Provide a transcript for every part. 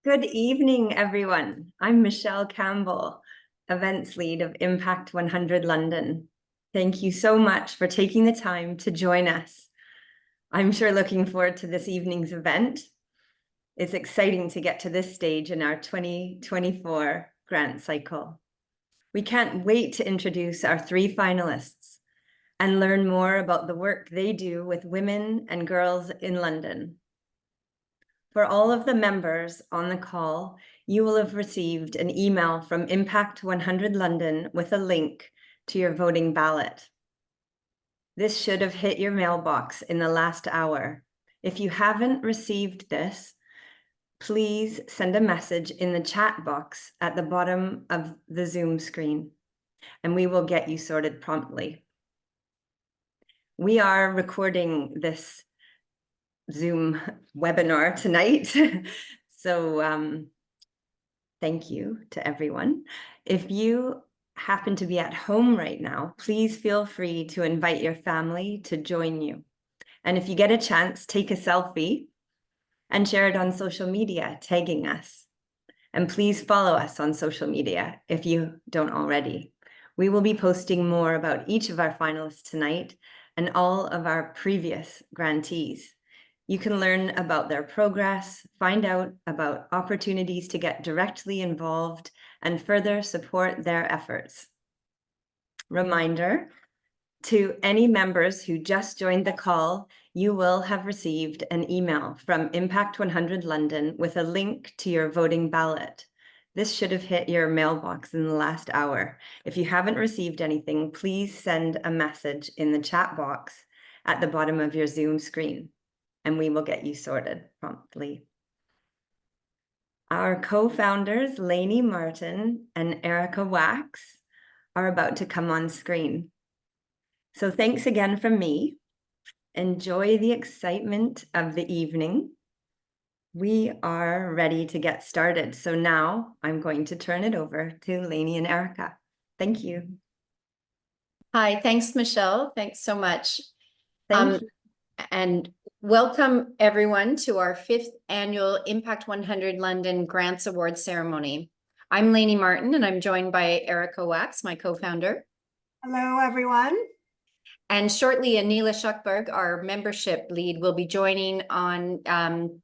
Good evening, everyone. I'm Michelle Campbell, Events Lead of Impact 100 London. Thank you so much for taking the time to join us. I'm sure looking forward to this evening's event. It's exciting to get to this stage in our 2024 grant cycle. We can't wait to introduce our three finalists and learn more about the work they do with women and girls in London. For all of the members on the call, you will have received an email from Impact 100 London with a link to your voting ballot. This should have hit your mailbox in the last hour. If you haven't received this, please send a message in the chat box at the bottom of the Zoom screen, and we will get you sorted promptly. We are recording this Zoom webinar tonight. So thank you to everyone. If you happen to be at home right now, please feel free to invite your family to join you. And if you get a chance, take a selfie and share it on social media, tagging us. And please follow us on social media if you don't already. We will be posting more about each of our finalists tonight and all of our previous grantees. You can learn about their progress, find out about opportunities to get directly involved, and further support their efforts. Reminder to any members who just joined the call, you will have received an email from Impact 100 London with a link to your voting ballot. This should have hit your mailbox in the last hour. If you haven't received anything, please send a message in the chat box at the bottom of your Zoom screen, and we will get you sorted promptly. Our co-founders, Lainey Martin and Erica Wax, are about to come on screen. So thanks again from me. Enjoy the excitement of the evening. We are ready to get started. So now I'm going to turn it over to Lainey and Erica. Thank you. Hi, thanks, Michelle. Thanks so much. Thank you. And welcome everyone to our 5th annual Impact 100 London Grants Award ceremony. I'm Lainey Martin and I'm joined by Erica Wax, my co-founder. Hello, everyone. And shortly, Anila Shuckberg, our membership lead, will be joining on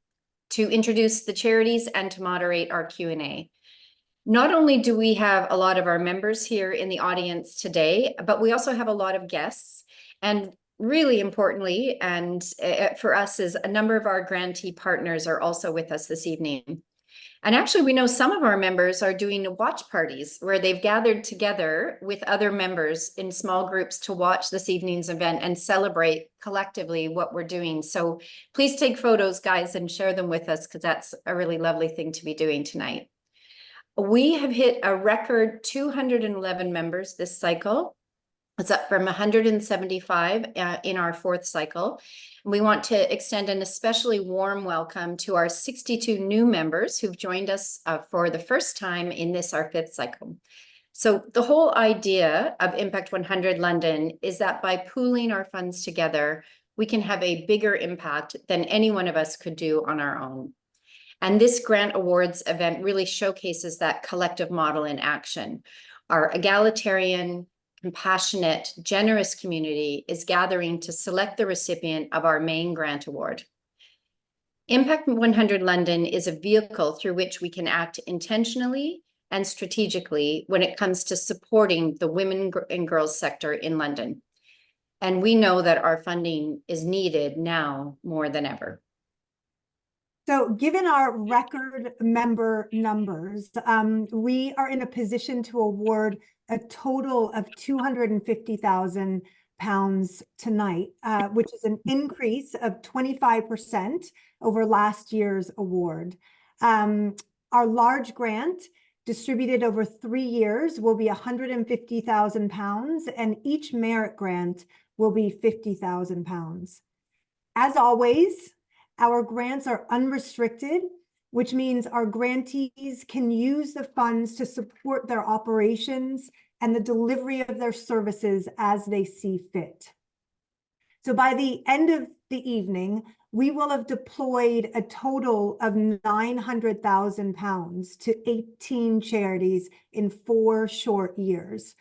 to introduce the charities and to moderate our Q&A. Not only do we have a lot of our members here in the audience today, but we also have a lot of guests. And really importantly, and for us, is a number of our grantee partners are also with us this evening. And actually, we know some of our members are doing watch parties where they've gathered together with other members in small groups to watch this evening's event and celebrate collectively what we're doing. So please take photos, guys, and share them with us, because that's a really lovely thing to be doing tonight. We have hit a record 211 members this cycle. It's up from 175 in our 4th cycle. We want to extend an especially warm welcome to our 62 new members who've joined us for the first time in this, our 5th cycle. So the whole idea of Impact 100 London is that by pooling our funds together, we can have a bigger impact than any one of us could do on our own. And this grant awards event really showcases that collective model in action. Our egalitarian, compassionate, generous community is gathering to select the recipient of our main grant award. Impact 100 London is a vehicle through which we can act intentionally and strategically when it comes to supporting the women and girls sector in London. And we know that our funding is needed now more than ever. So given our record member numbers, we are in a position to award a total of £250,000 tonight, which is an increase of 25% over last year's award. Our large grant, distributed over 3 years, will be £150,000, and each merit grant will be £50,000. As always, our grants are unrestricted, which means our grantees can use the funds to support their operations and the delivery of their services as they see fit. So by the end of the evening, we will have deployed a total of £900,000 to 18 charities in 4 short years.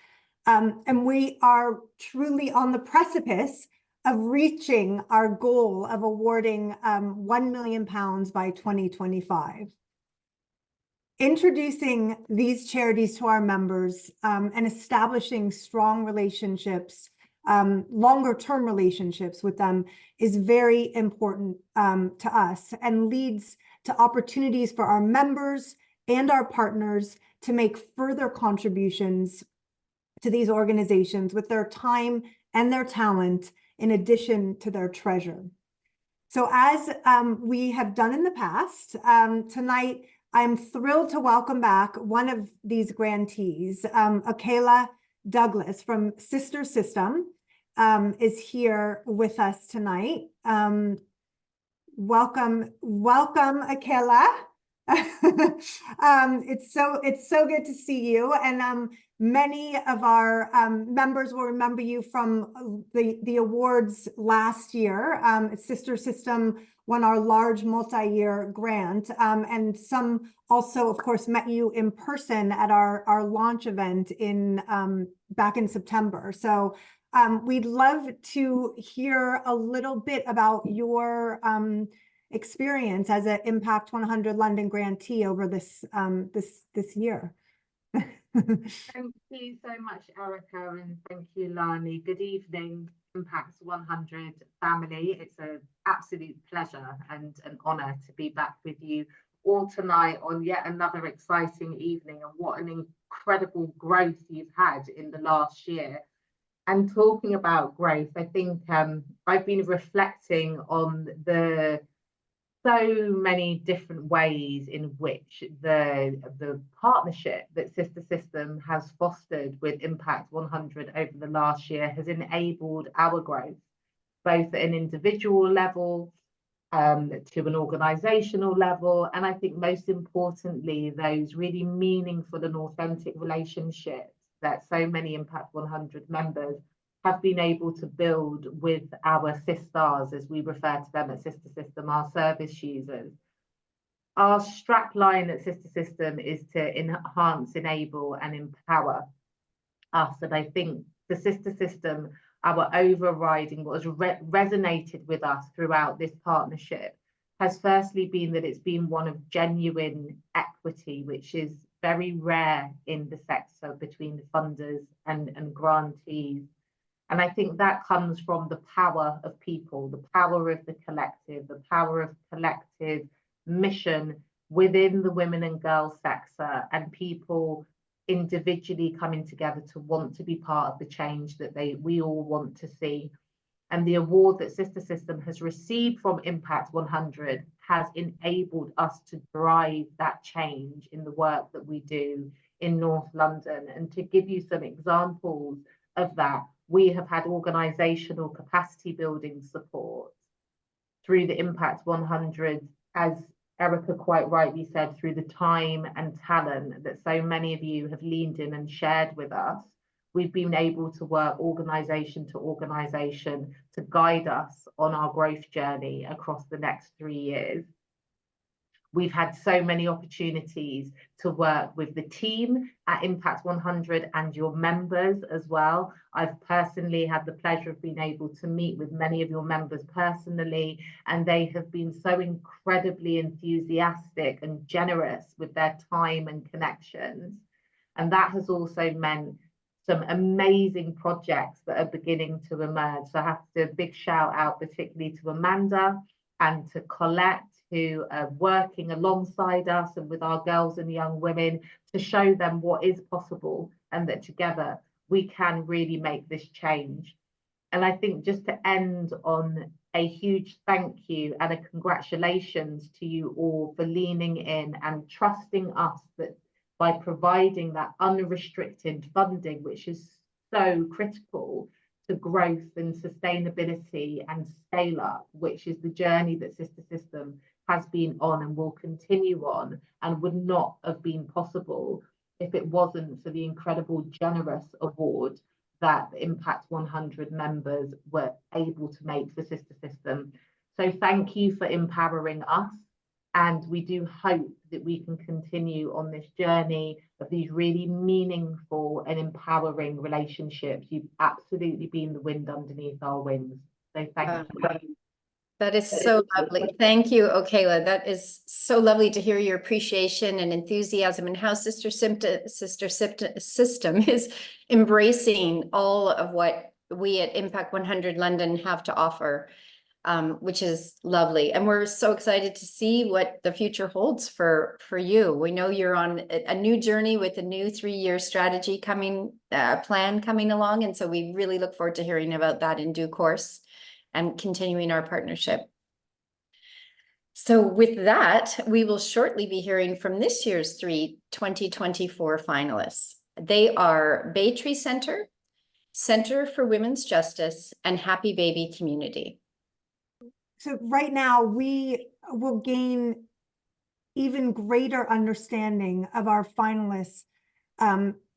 And we are truly on the precipice of reaching our goal of awarding £1 million by 2025. Introducing these charities to our members and establishing strong relationships, longer-term relationships with them is very important to us and leads to opportunities for our members and our partners to make further contributions to these organizations with their time and their talent in addition to their treasure. So as we have done in the past, tonight I'm thrilled to welcome back one of these grantees, Akela Douglas from Sister System is here with us tonight. Welcome, Akela. It's so good to see you, and many of our members will remember you from the awards last year. Sister System won our large multi-year grant, and some also, of course, met you in person at our launch event in back in September. So we'd love to hear a little bit about your experience as an Impact 100 London grantee over this year. Thank you so much, Erica, and thank you, Lani. Good evening, Impact 100 family. It's an absolute pleasure and an honour to be back with you all tonight on yet another exciting evening, and what an incredible growth you've had in the last year. And talking about growth, I think I've been reflecting on the so many different ways in which the partnership that Sister System has fostered with Impact 100 over the last year has enabled our growth, both at an individual level, to an organisational level, and I think most importantly, those really meaningful and authentic relationships that so many Impact 100 members have been able to build with our sisters, as we refer to them at Sister System, our service users. Our strapline at Sister System is to enhance, enable and empower us. And I think the Sister System, our overriding, what has resonated with us throughout this partnership has firstly been that it's been one of genuine equity, which is very rare in the sector between the funders and grantees. And I think that comes from the power of people, the power of the collective, the power of collective mission within the women and girls sector, and people individually coming together to want to be part of the change that we all want to see. And the award that Sister System has received from Impact 100 has enabled us to drive that change in the work that we do in North London. And to give you some examples of that, we have had organisational capacity building support through the Impact 100, as Erica quite rightly said, through the time and talent that so many of you have leaned in and shared with us. We've been able to work organisation to organisation to guide us on our growth journey across the next 3 years. We've had so many opportunities to work with the team at Impact 100 and your members as well. I've personally had the pleasure of being able to meet with many of your members personally, and they have been so incredibly enthusiastic and generous with their time and connections. And that has also meant some amazing projects that are beginning to emerge. So I have to do a big shout out particularly to Amanda and to Colette, who are working alongside us and with our girls and young women to show them what is possible, and that together we can really make this change. And I think just to end on a huge thank you and a congratulations to you all for leaning in and trusting us that by providing that unrestricted funding, which is so critical to growth and sustainability and scale up, which is the journey that Sister System has been on and will continue on, and would not have been possible if it wasn't for the incredible generous award that the Impact 100 members were able to make for Sister System. So thank you for empowering us. And we do hope that we can continue on this journey of these really meaningful and empowering relationships. You've absolutely been the wind underneath our wings. So thank you. That is so lovely. Thank you, Okela. That is so lovely to hear your appreciation and enthusiasm and how Sister System is embracing all of what we at Impact 100 London have to offer, which is lovely. And we're so excited to see what the future holds for you. We know you're on a new journey with a new 3-year strategy plan coming along. And so we really look forward to hearing about that in due course and continuing our partnership. So with that, we will shortly be hearing from this year's 3 2024 finalists. They are Bay Tree Center, Center for Women's Justice, and Happy Baby Community. So right now we will gain even greater understanding of our finalists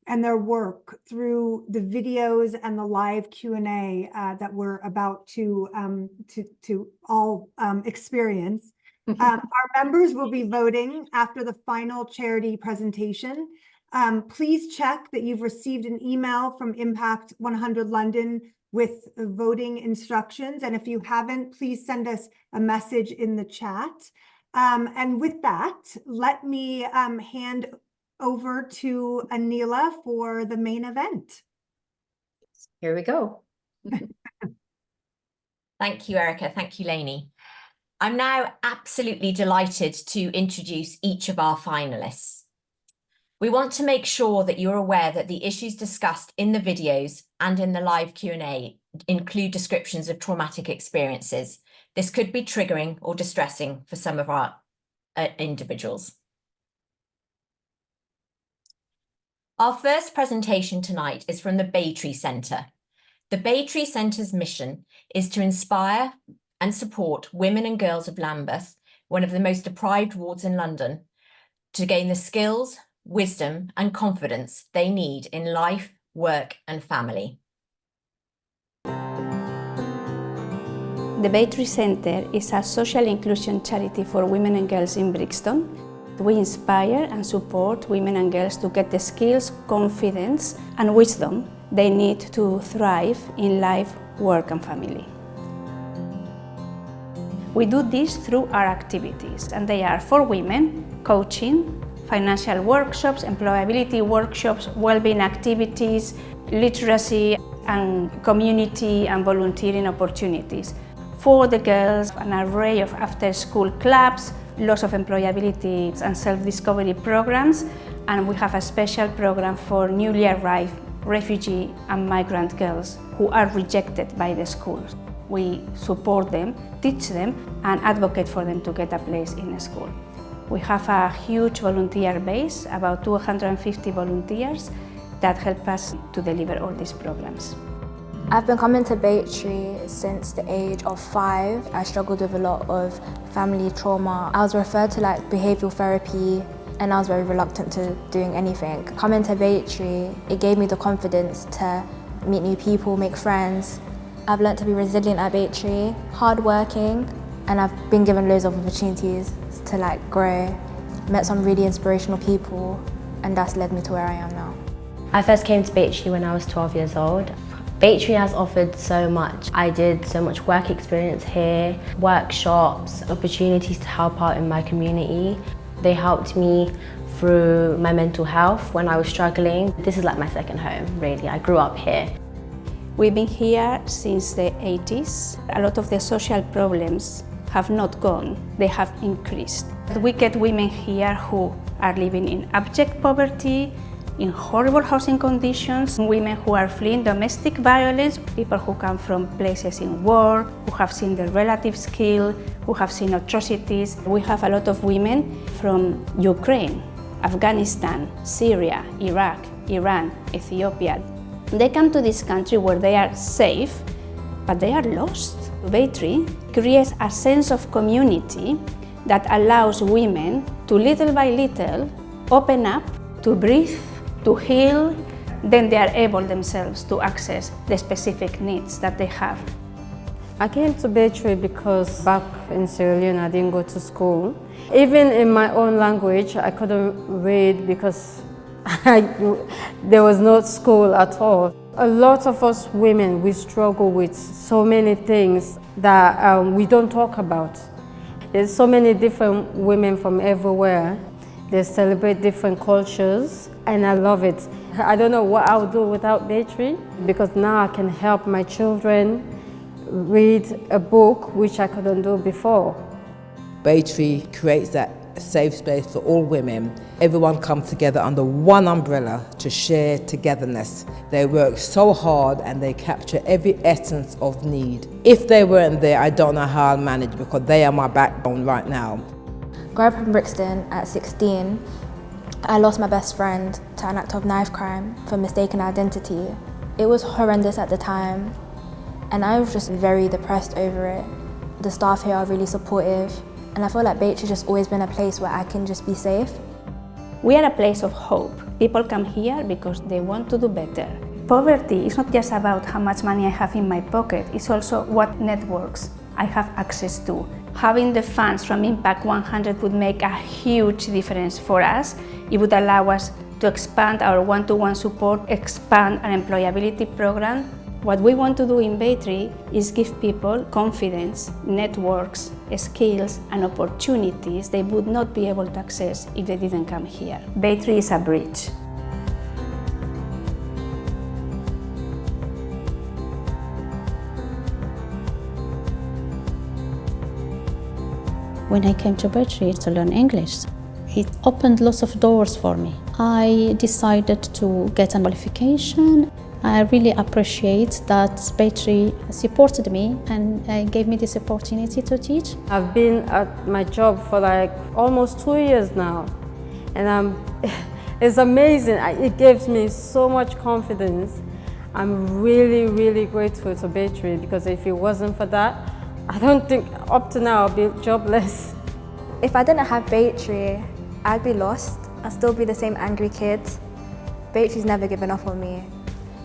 and their work through the videos and the live Q&A that we're about to all experience. Our members will be voting after the final charity presentation. Please check that you've received an email from Impact 100 London with voting instructions. And if you haven't, please send us a message in the chat. And with that, let me hand over to Anila for the main event. Here we go. Thank you, Erica. Thank you, Lainey. I'm now absolutely delighted to introduce each of our finalists. We want to make sure that you're aware that the issues discussed in the videos and in the live Q&A include descriptions of traumatic experiences. This could be triggering or distressing for some of our individuals. Our first presentation tonight is from the Bay Tree Centre. The Bay Tree Centre's mission is to inspire and support women and girls of Lambeth, one of the most deprived wards in London, to gain the skills, wisdom and confidence they need in life, work and family. The Bay Tree Centre is a social inclusion charity for women and girls in Brixton. We inspire and support women and girls to get the skills, confidence and wisdom they need to thrive in life, work and family. We do this through our activities, and they are for women, coaching, financial workshops, employability workshops, well-being activities, literacy and community and volunteering opportunities. For the girls, an array of after-school clubs, lots of employability and self-discovery programs, and we have a special program for newly arrived refugee and migrant girls who are rejected by the schools. We support them, teach them, and advocate for them to get a place in a school. We have a huge volunteer base, about 250 volunteers that help us to deliver all these programs. I've been coming to Bay Tree since the age of 5. I struggled with a lot of family trauma. I was referred to like behavioural therapy and I was very reluctant to doing anything. Coming to Bay Tree, it gave me the confidence to meet new people, make friends. I've learnt to be resilient at Bay Tree, hardworking, and I've been given loads of opportunities to like grow. Met some really inspirational people and that's led me to where I am now. I first came to Bay Tree when I was 12 years old. Bay Tree has offered so much. I did so much work experience here, workshops, opportunities to help out in my community. They helped me through my mental health when I was struggling. This is like my second home, really. I grew up here. We've been here since the 80s. A lot of the social problems have not gone, they have increased. We get women here who are living in abject poverty, in horrible housing conditions, women who are fleeing domestic violence, people who come from places in war, who have seen their relatives killed, who have seen atrocities. We have a lot of women from Ukraine, Afghanistan, Syria, Iraq, Iran, Ethiopia. They come to this country where they are safe, but they are lost. Bay Tree creates a sense of community that allows women to little by little open up, to breathe, to heal. Then they are able themselves to access the specific needs that they have. I came to Baytree because back in Sierra Leone I didn't go to school. Even in my own language I couldn't read because there was no school at all. A lot of us women, we struggle with so many things that we don't talk about. There's so many different women from everywhere. They celebrate different cultures and I love it. I don't know what I would do without Baytree because now I can help my children read a book which I couldn't do before. Baytree creates that safe space for all women. Everyone comes together under one umbrella to share togetherness. They work so hard and they capture every essence of need. If they weren't there, I don't know how I'll manage because they are my backbone right now. Growing up in Brixton at 16, I lost my best friend to an act of knife crime for mistaken identity. It was horrendous at the time and I was just very depressed over it. The staff here are really supportive and I feel like Baytree has just always been a place where I can just be safe. We are a place of hope. People come here because they want to do better. Poverty is not just about how much money I have in my pocket, it's also what networks I have access to. Having the funds from Impact 100 would make a huge difference for us. It would allow us to expand our one-to-one support, expand our employability program. What we want to do in Baytree is give people confidence, networks, skills and opportunities they would not be able to access if they didn't come here. Baytree is a bridge. When I came to Baytree to learn English, it opened lots of doors for me. I decided to get a qualification. I really appreciate that Baytree supported me and gave me this opportunity to teach. I've been at my job for like almost 2 years now and it's amazing. It gives me so much confidence. I'm really, really grateful to Baytree because if it wasn't for that, I don't think up to now I'll be jobless. If I didn't have Baytree, I'd be lost. I'd still be the same angry kid. Baytree's never given up on me.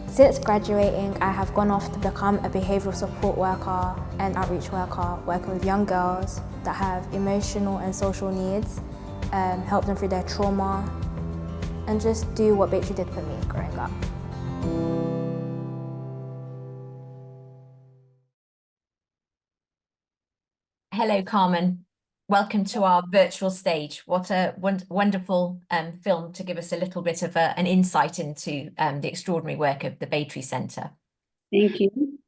Since graduating, I have gone off to become a behavioural support worker and outreach worker, working with young girls that have emotional and social needs, help them through their trauma, and just do what Baytree did for me growing up. Hello, Carmen. Welcome to our virtual stage. What a wonderful film to give us a little bit of an insight into the extraordinary work of the Baytree Centre. Thank you.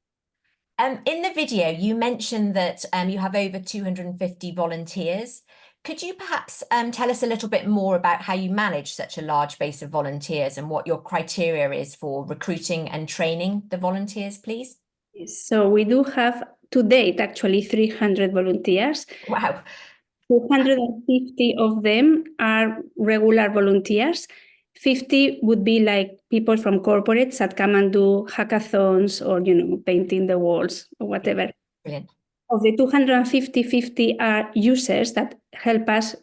In the video, you mentioned that you have over 250 volunteers. Could you perhaps tell us a little bit more about how you manage such a large base of volunteers and what your criteria is for recruiting and training the volunteers, please? So we do have to date actually 300 volunteers. Wow. 250 of them are regular volunteers. 50 would be like people from corporates that come and do hackathons or, painting the walls or whatever. Brilliant. Of the 250, 50 are users that help us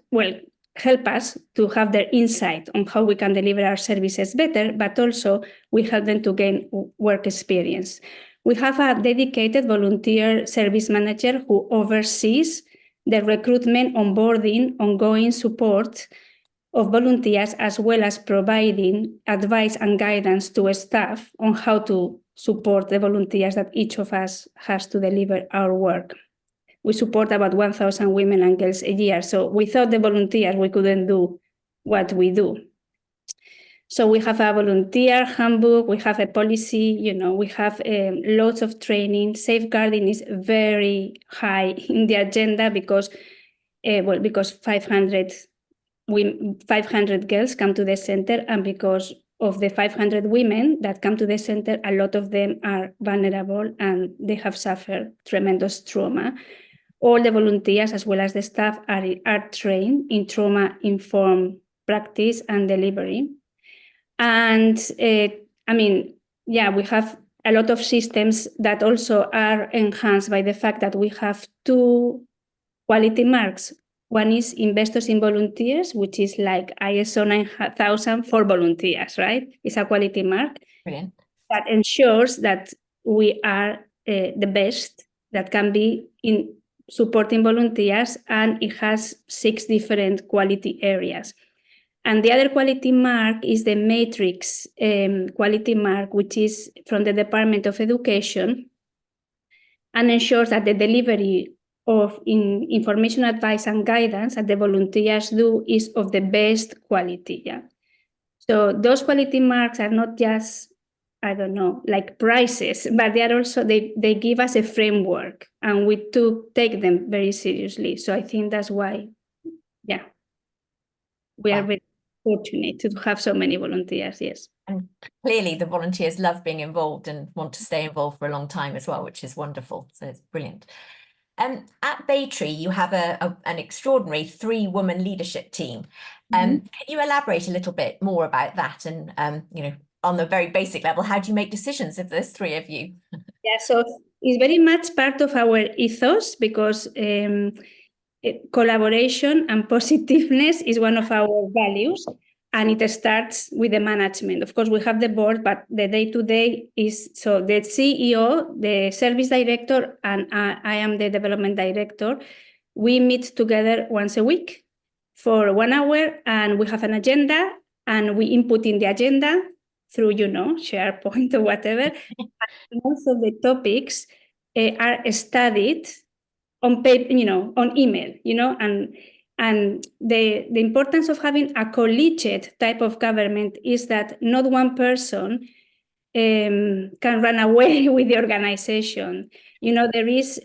to have their insight on how we can deliver our services better, but also we help them to gain work experience. We have a dedicated volunteer service manager who oversees the recruitment, onboarding, ongoing support of volunteers, as well as providing advice and guidance to staff on how to support the volunteers that each of us has to deliver our work. We support about 1,000 women and girls a year, so without the volunteers, we couldn't do what we do. So we have a volunteer handbook, we have a policy, we have lots of training. Safeguarding is very high in the agenda because 500 girls come to the center, and because of the 500 women that come to the center, a lot of them are vulnerable and they have suffered tremendous trauma. All the volunteers, as well as the staff, are trained in trauma-informed practice and delivery. And we have a lot of systems that also are enhanced by the fact that we have 2 quality marks. One is Investors in Volunteers, which is like ISO 9000 for volunteers, right? It's a quality mark. Brilliant. That ensures that we are the that can be in supporting volunteers, and it has 6 different quality areas. And the other quality mark is the Matrix quality mark, which is from the Department of Education, and ensures that the delivery of information, advice, and guidance that the volunteers do is of the best quality. Yeah. So those quality marks are not just, I don't know, like prizes, but they are also, they give us a framework, and we take them very seriously. So I think that's why, yeah, we are very fortunate to have so many volunteers. Yes. And clearly the volunteers love being involved and want to stay involved for a long time as well, which is wonderful. So it's brilliant. At Baytree, you have an extraordinary 3-woman leadership team. Can you elaborate a little bit more about that? And, you know, on the very basic level, how do you make decisions if there's 3 of you? Yeah, so it's very much part of our ethos, because collaboration and positiveness is one of our values, and it starts with the management. Of course, we have the board, but the day-to-day is, so the CEO, the service director, and I am the development director. We meet together once a week for 1 hour, and we have an agenda, and we input in the agenda through, you know, SharePoint or whatever. And most of the topics are studied on paper, you know, on email, you know, and the importance of having a collegiate type of government is that not one person can run away with the organization. You know, there is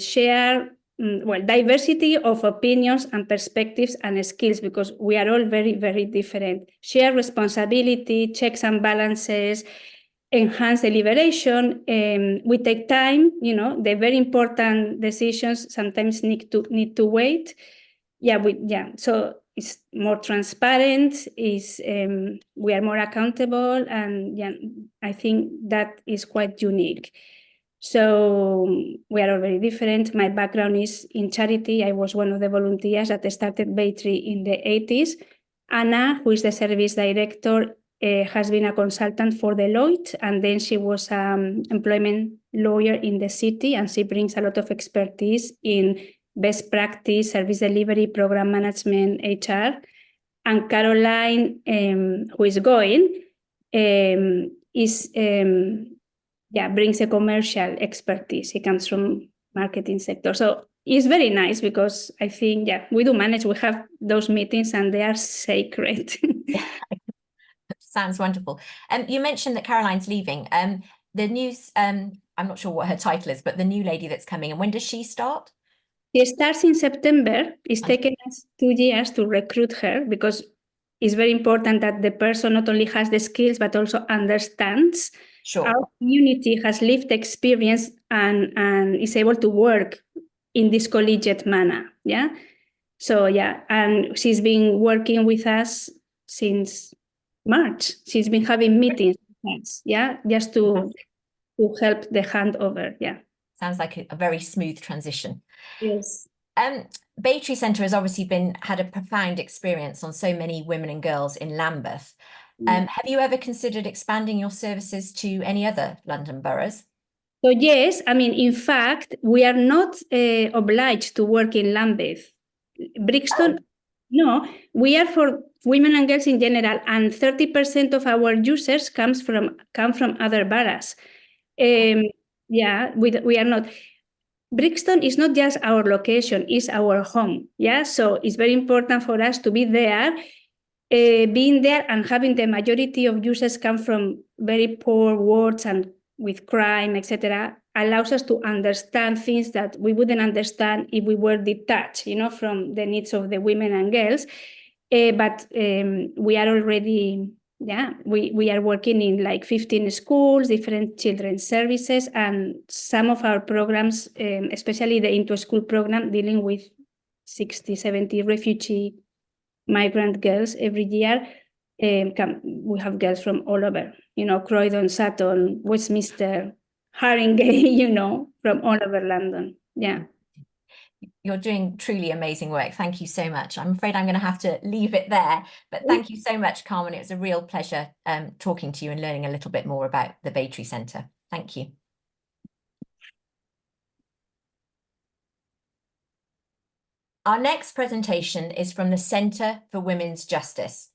shared, diversity of opinions and perspectives and skills, because we are all very, very different. Shared responsibility, checks and balances, enhance deliberation. We take time, you know, the very important decisions sometimes need to wait. So it's more transparent, we are more accountable, and I think that is quite unique. So we are all very different. My background is in charity. I was one of the volunteers that started Baytree in the 80s. Anna, who is the service director, has been a consultant for Deloitte, and then she was an employment lawyer in the city, and she brings a lot of expertise in best practice, service delivery, program management, HR. And Caroline, who is going, brings a commercial expertise. He comes from marketing sector. So it's very nice, because I think, we do manage, we have those meetings, and they are sacred. Sounds wonderful. You mentioned that Caroline's leaving. The news, I'm not sure what her title is, but the new lady that's coming, and when does she start? She starts in September. It's taken us 2 years to recruit her, because it's very important that the person not only has the skills, but also understands our community, has lived experience, and is able to work in this collegiate manner. Yeah. So, and she's been working with us since March. She's been having meetings with us, just to help the handover. Yeah. Sounds like a very smooth transition. Yes. Baytree Centre has obviously had a profound experience on so many women and girls in Lambeth. Have you ever considered expanding your services to any other London boroughs? So yes, I mean, in fact, we are not obliged to work in Lambeth. Brixton, no, we are for women and girls in general, and 30% of our users come from other boroughs. We are not. Brixton is not just our location, it's our home. Yeah, so it's very important for us to be there. Being there and having the majority of users come from very poor wards and with crime, etc., allows us to understand things that we wouldn't understand if we were detached, you know, from the needs of the women and girls. But we are already, we are working in like 15 schools, different children's services, and some of our programs, especially the Into School program, dealing with 60, 70 refugee migrant girls every year. We have girls from all over, you know, Croydon, Sutton, Westminster, Haringey, you know, from all over London. Yeah. You're doing truly amazing work. Thank you so much. I'm afraid I'm going to have to leave it there, but thank you so much, Carmen. It was a real pleasure talking to you and learning a little bit more about the Baytree Centre. Thank you. Our next presentation is from the Centre for Women's Justice.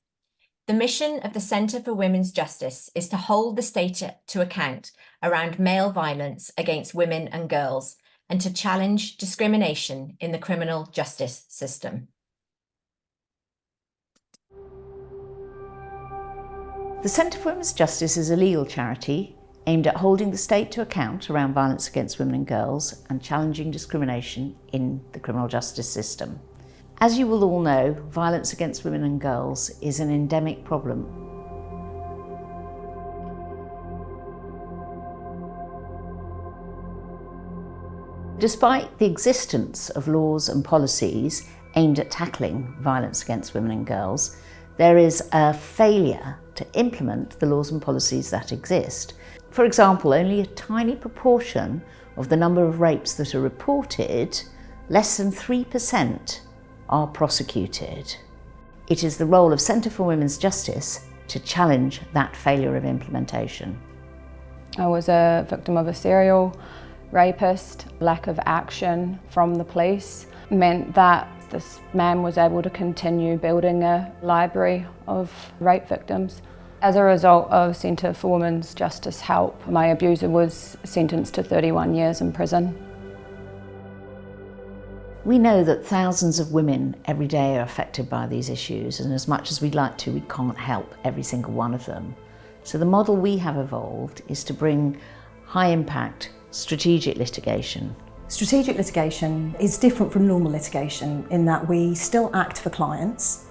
The mission of the Centre for Women's Justice is to hold the state to account around male violence against women and girls and to challenge discrimination in the criminal justice system. The Centre for Women's Justice is a legal charity aimed at holding the state to account around violence against women and girls and challenging discrimination in the criminal justice system. As you will all know, violence against women and girls is an endemic problem. Despite the existence of laws and policies aimed at tackling violence against women and girls, there is a failure to implement the laws and policies that exist. For example, only a tiny proportion of the number of rapes that are reported, less than 3%, are prosecuted. It is the role of Centre for Women's Justice to challenge that failure of implementation. I was a victim of a serial rapist. Lack of action from the police meant that this man was able to continue building a library of rape victims. As a result of Centre for Women's Justice help, my abuser was sentenced to 31 years in prison. We know that thousands of women every day are affected by these issues, and as much as we'd like to, we can't help every single one of them. So the model we have evolved is to bring high impact strategic litigation. Strategic litigation is different from normal litigation in that we still act for clients,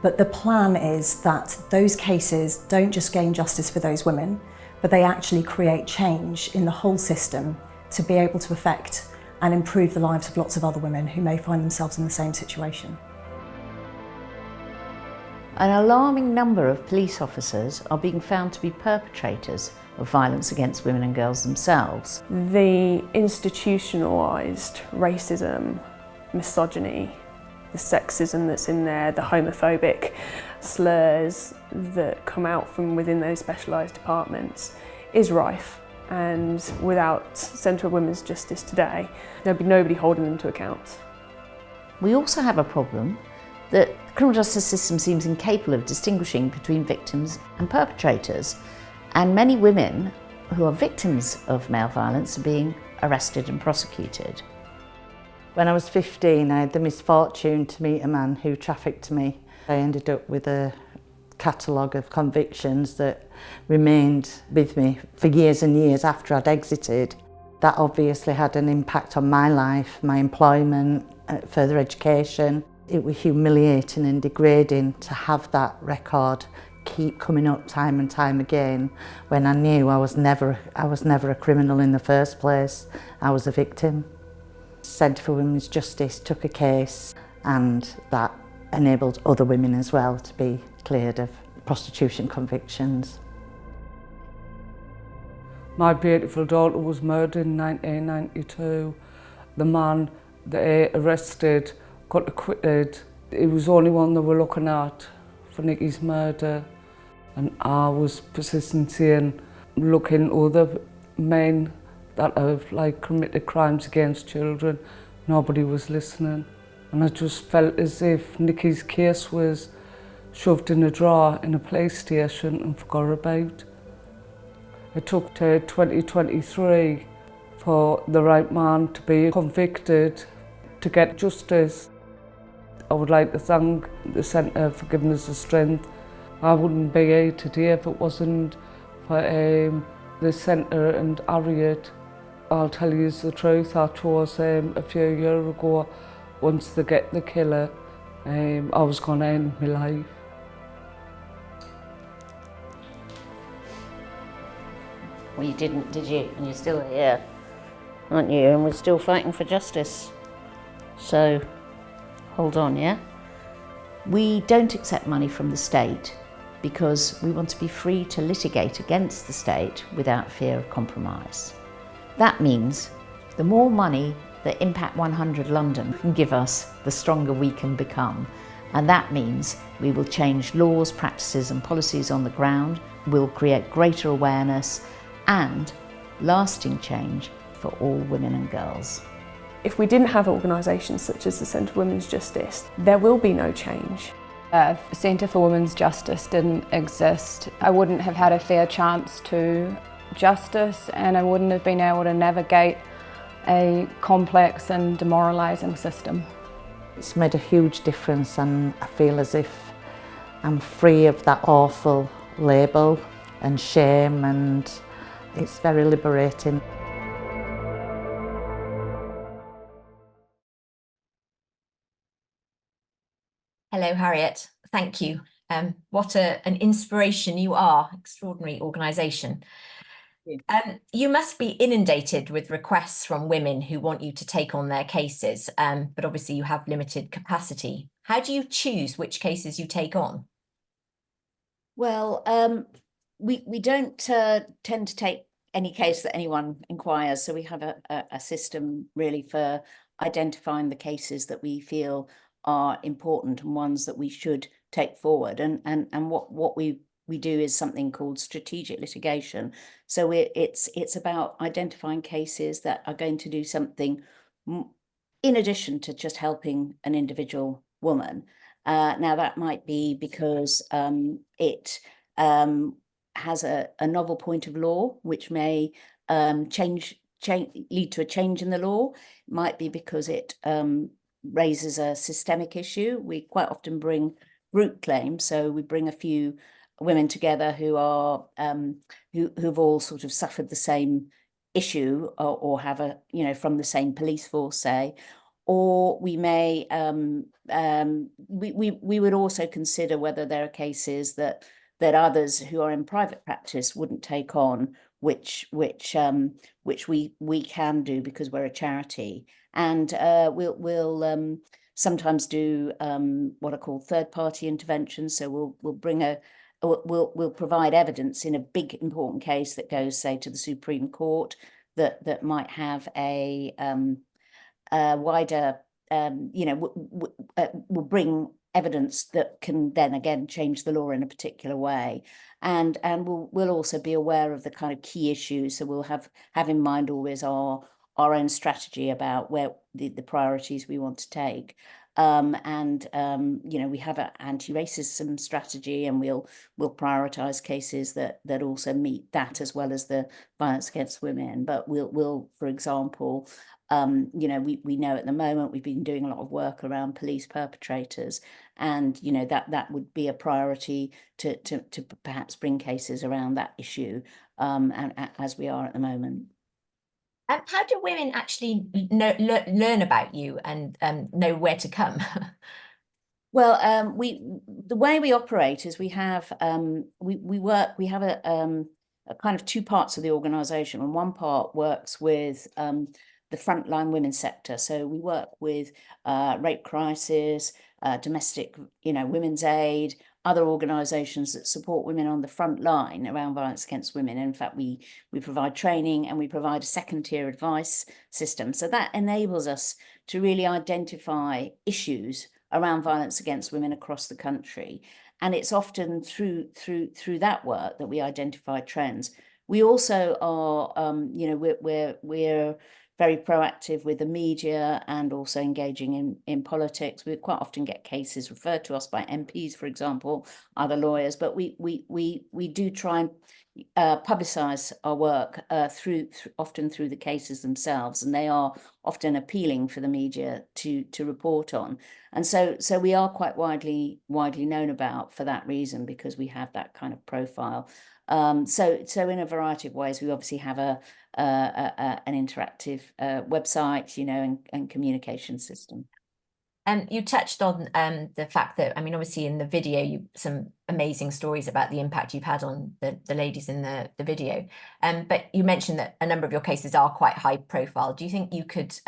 but the plan is that those cases don't just gain justice for those women, but they actually create change in the whole system to be able to affect and improve the lives of lots of other women who may find themselves in the same situation. An alarming number of police officers are being found to be perpetrators of violence against women and girls themselves. The institutionalised racism, misogyny, the sexism that's in there, the homophobic slurs that come out from within those specialised departments is rife. And without Centre for Women's Justice today, there'd be nobody holding them to account. We also have a problem that the criminal justice system seems incapable of distinguishing between victims and perpetrators. And many women who are victims of male violence are being arrested and prosecuted. When I was 15, I had the misfortune to meet a man who trafficked me. I ended up with a catalogue of convictions that remained with me for years and years after I'd exited. That obviously had an impact on my life, my employment, further education. It was humiliating and degrading to have that record keep coming up time and time again when I knew I was never a criminal in the first place. I was a victim. Centre for Women's Justice took a case, and that enabled other women as well to be cleared of prostitution convictions. My beautiful daughter was murdered in 1992. The man they arrested got acquitted. It was the only one they were looking at for Nikki's murder. And I was persistent in looking at other men that have committed crimes against children. Nobody was listening. And I just felt as if Nikki's case was shoved in a drawer in a police station and forgot about. It took to 2023 for the right man to be convicted to get justice. I would like to thank the Centre for giving us the strength. I wouldn't be here today if it wasn't for the Centre and Harriet. I'll tell you the truth, I chose a few years ago, once they get the killer, I was going to end my life. Well, you didn't, did you? And you're still here, aren't you? And we're still fighting for justice. So, hold on, yeah? We don't accept money from the state because we want to be free to litigate against the state without fear of compromise. That means the more money that Impact 100 London can give us, the stronger we can become. And that means we will change laws, practices and policies on the ground, we'll create greater awareness and lasting change for all women and girls. If we didn't have organisations such as the Centre for Women's Justice, there will be no change. If the Centre for Women's Justice didn't exist, I wouldn't have had a fair chance to justice, and I wouldn't have been able to navigate a complex and demoralising system. It's made a huge difference, and I feel as if I'm free of that awful label and shame, and it's very liberating. Hello, Harriet. Thank you. What an inspiration you are. Extraordinary organisation. You must be inundated with requests from women who want you to take on their cases, but obviously you have limited capacity. How do you choose which cases you take on? Well, we don't tend to take any case that anyone inquires, so we have a system really for identifying the cases that we feel are important and ones that we should take forward. And what we do is something called strategic litigation. So it's about identifying cases that are going to do something in addition to just helping an individual woman. Now that might be because it has a novel point of law, which may lead to a change in the law. It might be because it raises a systemic issue. We quite often bring group claims, so we bring a few women together who are who've all sort of suffered the same issue, or have a, you know, from the same police force, say. Or we may we would also consider whether there are cases that others who are in private practice wouldn't take on, which we can do because we're a charity. And we'll sometimes do what are called third-party interventions. So we'll provide evidence in a big important case that goes, say, to the Supreme Court, that might have a wider, will bring evidence that can then again change the law in a particular way. And we'll also be aware of the kind of key issues. So we'll have in mind always our own strategy about where the priorities we want to take. We have an anti-racism strategy, and we'll prioritise cases that also meet that, as well as the violence against women. But we'll for example, we know at the moment we've been doing a lot of work around police perpetrators, and that would be a priority to perhaps bring cases around that issue, and as we are at the moment. How do women actually learn about you and know where to come? Well, the way we operate is we have we have a kind of two parts of the organisation, and one part works with the frontline women's sector. So we work with Rape Crisis, domestic, Women's Aid, other organisations that support women on the front line around violence against women. And in fact, we provide training, and we provide a second tier advice system. So that enables us to really identify issues around violence against women across the country. And it's often through that work that we identify trends. We also are, we're very proactive with the media, and also engaging in politics. We quite often get cases referred to us by MPs, for example, other lawyers, but we do try and publicise our work often through the cases themselves, and they are often appealing for the media to report on. And so we are quite widely known about for that reason, because we have that kind of profile. So in a variety of ways, we obviously have an interactive website, and communication system. And you touched on the fact that, obviously in the video, some amazing stories about the impact you've had on the ladies in the video. But you mentioned that a number of your cases are quite high profile. Do you think you could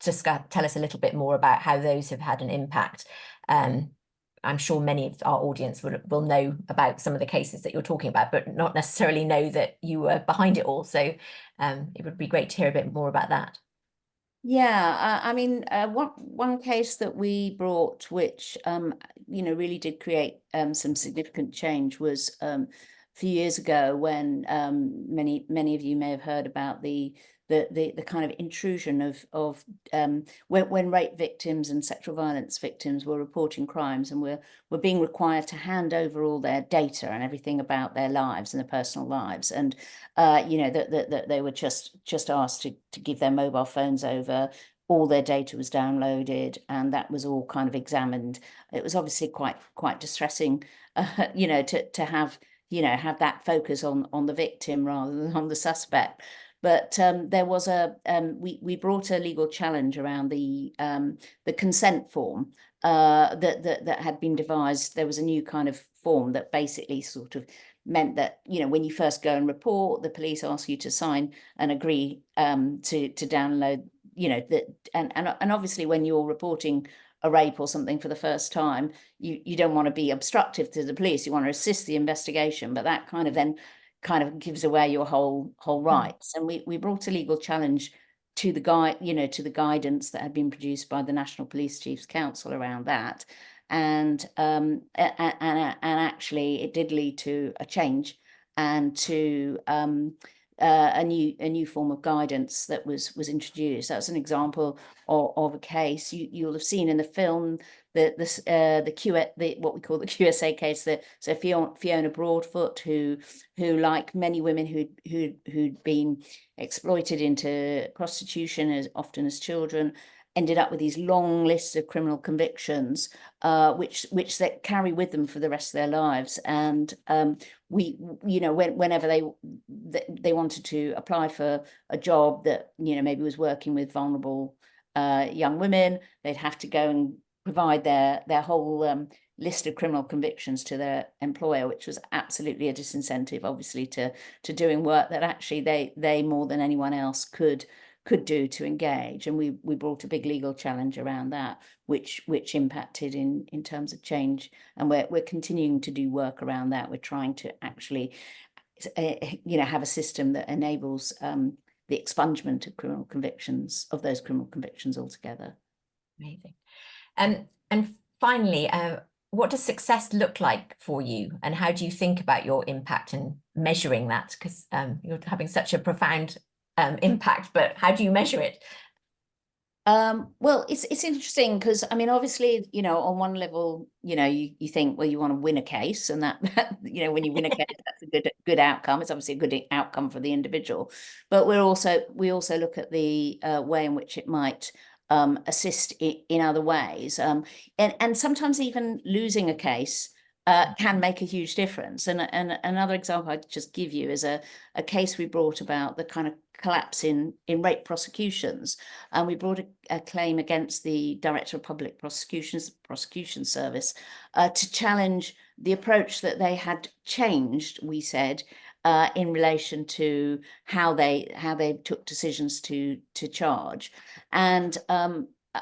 just tell us a little bit more about how those have had an impact? I'm sure many of our audience will know about some of the cases that you're talking about, but not necessarily know that you were behind it all. So it would be great to hear a bit more about that. Yeah, one case that we brought, which really did create some significant change, was few years ago when many of you may have heard about the kind of intrusion of when rape victims and sexual violence victims were reporting crimes and were being required to hand over all their data and everything about their lives and their personal lives, and you know, that they were just asked to give their mobile phones over. All their data was downloaded, and that was all kind of examined. It was obviously quite distressing, you know, to have, you know, have that focus on the victim rather than on the suspect. But there was we brought a legal challenge around the consent form that had been devised. There was a new kind of form that basically sort of meant that, you know, when you first go and report, the police ask you to sign and agree to download, you know, that, and obviously when you're reporting a rape or something for the first time, you don't want to be obstructive to the police. You want to assist the investigation, but that kind of then kind of gives away your whole rights. And we brought a legal challenge to the you know, to the guidance that had been produced by the National Police Chiefs Council around that. And actually it did lead to a change and to a new form of guidance that was introduced. That's an example of a case. You'll have seen in the film what we call the QSA case, so Fiona Broadfoot, who like many women who'd been exploited into prostitution as often as children, ended up with these long lists of criminal convictions, which they carry with them for the rest of their lives. And we, you know, whenever they wanted to apply for a job that, you know, maybe was working with vulnerable young women, they'd have to go and provide their whole list of criminal convictions to their employer, which was absolutely a disincentive, obviously, to doing work that actually they more than anyone else could do to engage. And we brought a big legal challenge around that, which impacted in terms of change. And we're continuing to do work around that. We're trying to actually, you know, have a system that enables the expungement of criminal convictions, of those criminal convictions altogether. Amazing. And finally, what does success look like for you, and how do you think about your impact and measuring that? Because you're having such a profound impact, but how do you measure it? Well, it's interesting because, I mean, obviously, you know, on one level, you know, you think, well, you want to win a case, and that you know, when you win a case, that's a good outcome. It's obviously a good outcome for the individual, but we also look at the way in which it might assist in other ways, and sometimes even losing a case can make a huge difference. And another example I'd just give you is a case we brought about the kind of collapse in rape prosecutions, and we brought a claim against the Director of Public Prosecution Service to challenge the approach that they had changed, we said, in relation to how they took decisions to charge. And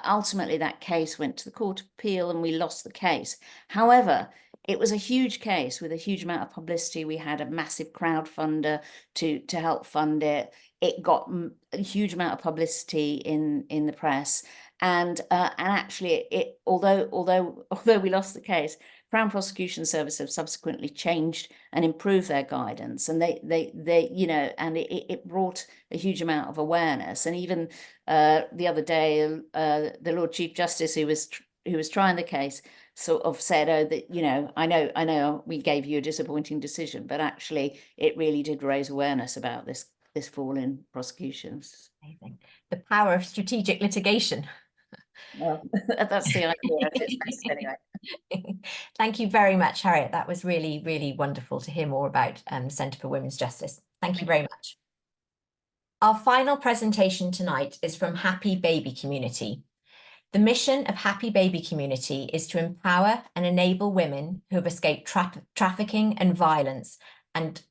ultimately that case went to the Court of Appeal and we lost the case. However, it was a huge case with a huge amount of publicity. We had a massive crowdfunder to help fund it. It got a huge amount of publicity in the press, and actually, although we lost the case, Crown Prosecution Service have subsequently changed and improved their guidance, and they you know, and it brought a huge amount of awareness. And even the other day, the Lord Chief Justice, who was trying the case, sort of said, oh, that, you know, I know we gave you a disappointing decision, but actually it really did raise awareness about this fall in prosecutions. Amazing. The power of strategic litigation. Well, that's the idea. Anyway. Thank you very much, Harriet. That was really, really wonderful to hear more about Centre for Women's Justice. Thank you very much. Our final presentation tonight is from Happy Baby Community. The mission of Happy Baby Community is to empower and enable women who have escaped trafficking and violence and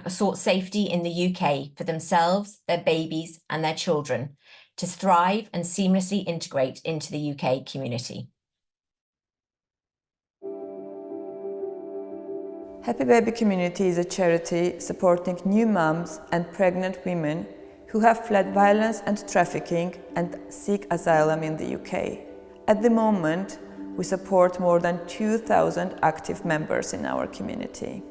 sought safety in the UK for themselves, their babies and their children to thrive and seamlessly integrate into the UK community. Happy Baby Community is a charity supporting new moms and pregnant women who have fled violence and trafficking and seek asylum in the UK. At the moment, we support more than 2,000 active members in our community.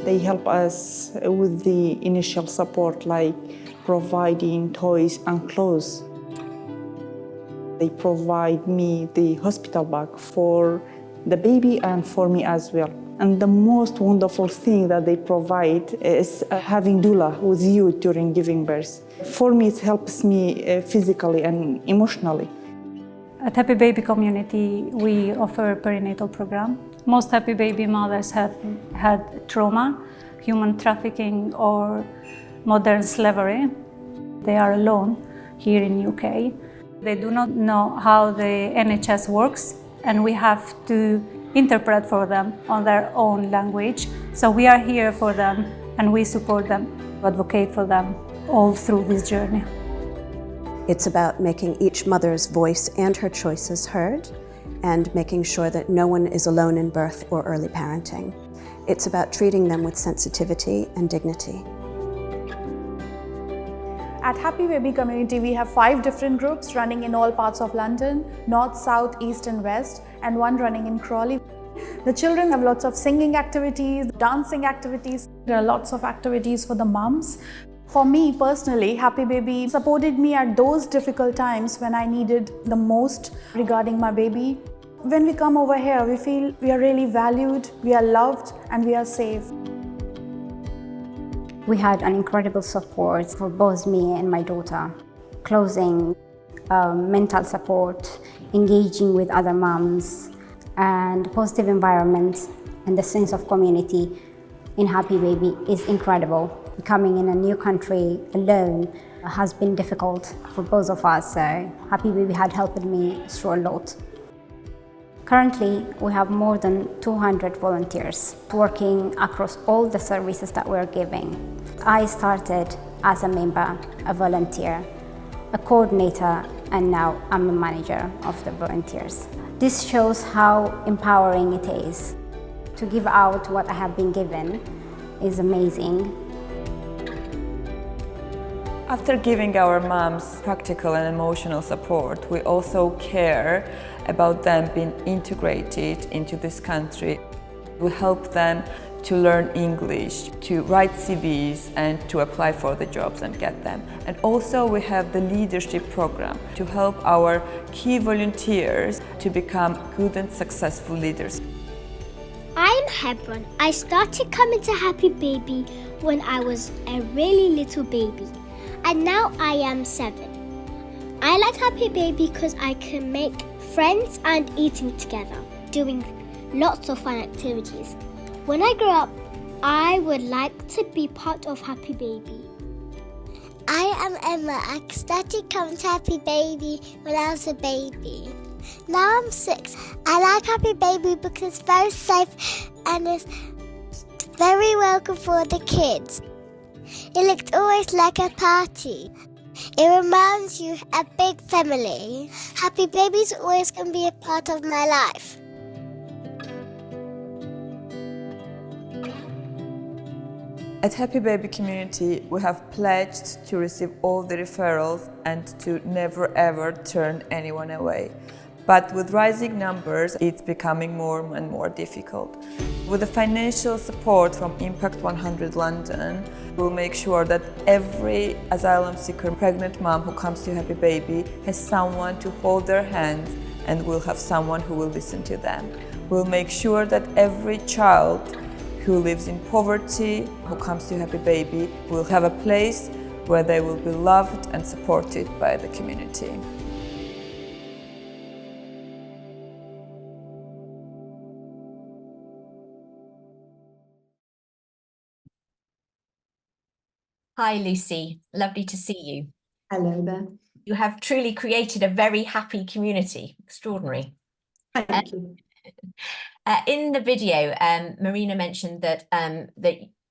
They help us with the initial support, like providing toys and clothes. They provide me the hospital bag for the baby and for me as well. And the most wonderful thing that they provide is having doula with you during giving birth. For me, it helps me physically and emotionally. At Happy Baby Community, we offer a perinatal program. Most happy baby mothers have had trauma, human trafficking, or modern slavery. They are alone here in UK. They do not know how the NHS works, and we have to interpret for them on their own language. So we are here for them, and we support them, advocate for them all through this journey. It's about making each mother's voice and her choices heard, and making sure that no one is alone in birth or early parenting. It's about treating them with sensitivity and dignity. At Happy Baby Community, we have 5 different groups running in all parts of London, north, south, east and west, and 1 running in Crawley. The children have lots of singing activities, dancing activities. There are lots of activities for the mums. For me personally, Happy Baby supported me at those difficult times when I needed the most regarding my baby. When we come over here, we feel we are really valued, we are loved, and we are safe. We had an incredible support for both me and my daughter. Clothing, mental support, engaging with other moms, and positive environment and the sense of community in Happy Baby is incredible. Coming in a new country alone has been difficult for both of us, so Happy Baby had helped me through a lot. Currently, we have more than 200 volunteers working across all the services that we're giving. I started as a member, a volunteer, a coordinator, and now I'm a manager of the volunteers. This shows how empowering it is. To give out what I have been given is amazing. After giving our moms practical and emotional support, we also care about them being integrated into this country. We help them to learn English, to write CVs and to apply for the jobs and get them. And also we have the leadership program to help our key volunteers to become good and successful leaders. I'm Hebron. I started coming to Happy Baby when I was a really little baby, and now I am 7. I like Happy Baby because I can make friends and eating together, doing lots of fun activities. When I grow up, I would like to be part of Happy Baby. I am Emma. I started coming to Happy Baby when I was a baby. Now I'm 6. I like Happy Baby because it's very safe and it's very welcome for the kids. It looks always like a party. It reminds you of a big family. Happy Baby's always going to be a part of my life. At Happy Baby Community, we have pledged to receive all the referrals and to never ever turn anyone away. But with rising numbers, it's becoming more and more difficult. With the financial support from Impact 100 London, we'll make sure that every asylum seeker pregnant mom who comes to Happy Baby has someone to hold their hand, and will have someone who will listen to them. We'll make sure that every child who lives in poverty, who comes to Happy Baby, will have a place where they will be loved and supported by the community. Hi, Lucy. Lovely to see you. Hello there. You have truly created a very happy community. Extraordinary. Thank you. In the video, Marina mentioned that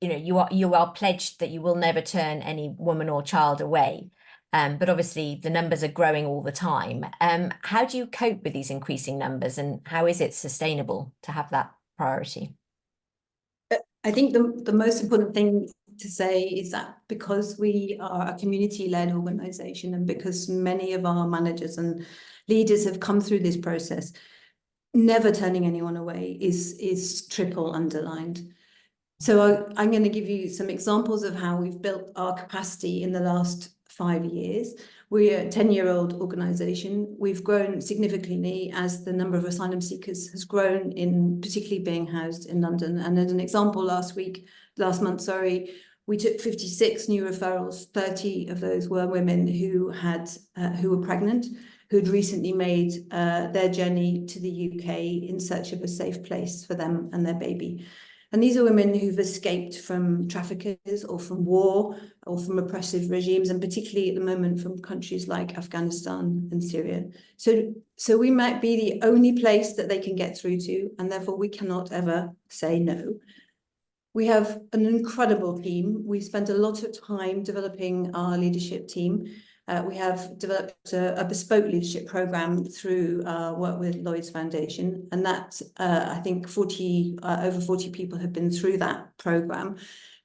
you are pledged that you will never turn any woman or child away. But obviously the numbers are growing all the time. How do you cope with these increasing numbers, and how is it sustainable to have that priority? I think the most important thing to say is that because we are a community-led organisation and because many of our managers and leaders have come through this process, never turning anyone away is triple underlined. So I'm going to give you some examples of how we've built our capacity in the last 5 years. We're a 10-year-old organisation. We've grown significantly as the number of asylum seekers has grown, in particularly being housed in London. And as an example, last month, we took 56 new referrals. 30 of those were women who were pregnant, who'd recently made their journey to the UK in search of a safe place for them and their baby. And these are women who've escaped from traffickers or from war or from oppressive regimes, and particularly at the moment from countries like Afghanistan and Syria. So we might be the only place that they can get through to, and therefore we cannot ever say no. We have an incredible team. We've spent a lot of time developing our leadership team. We have developed a bespoke leadership program through work with Lloyds Foundation, and that I think over 40 people have been through that program,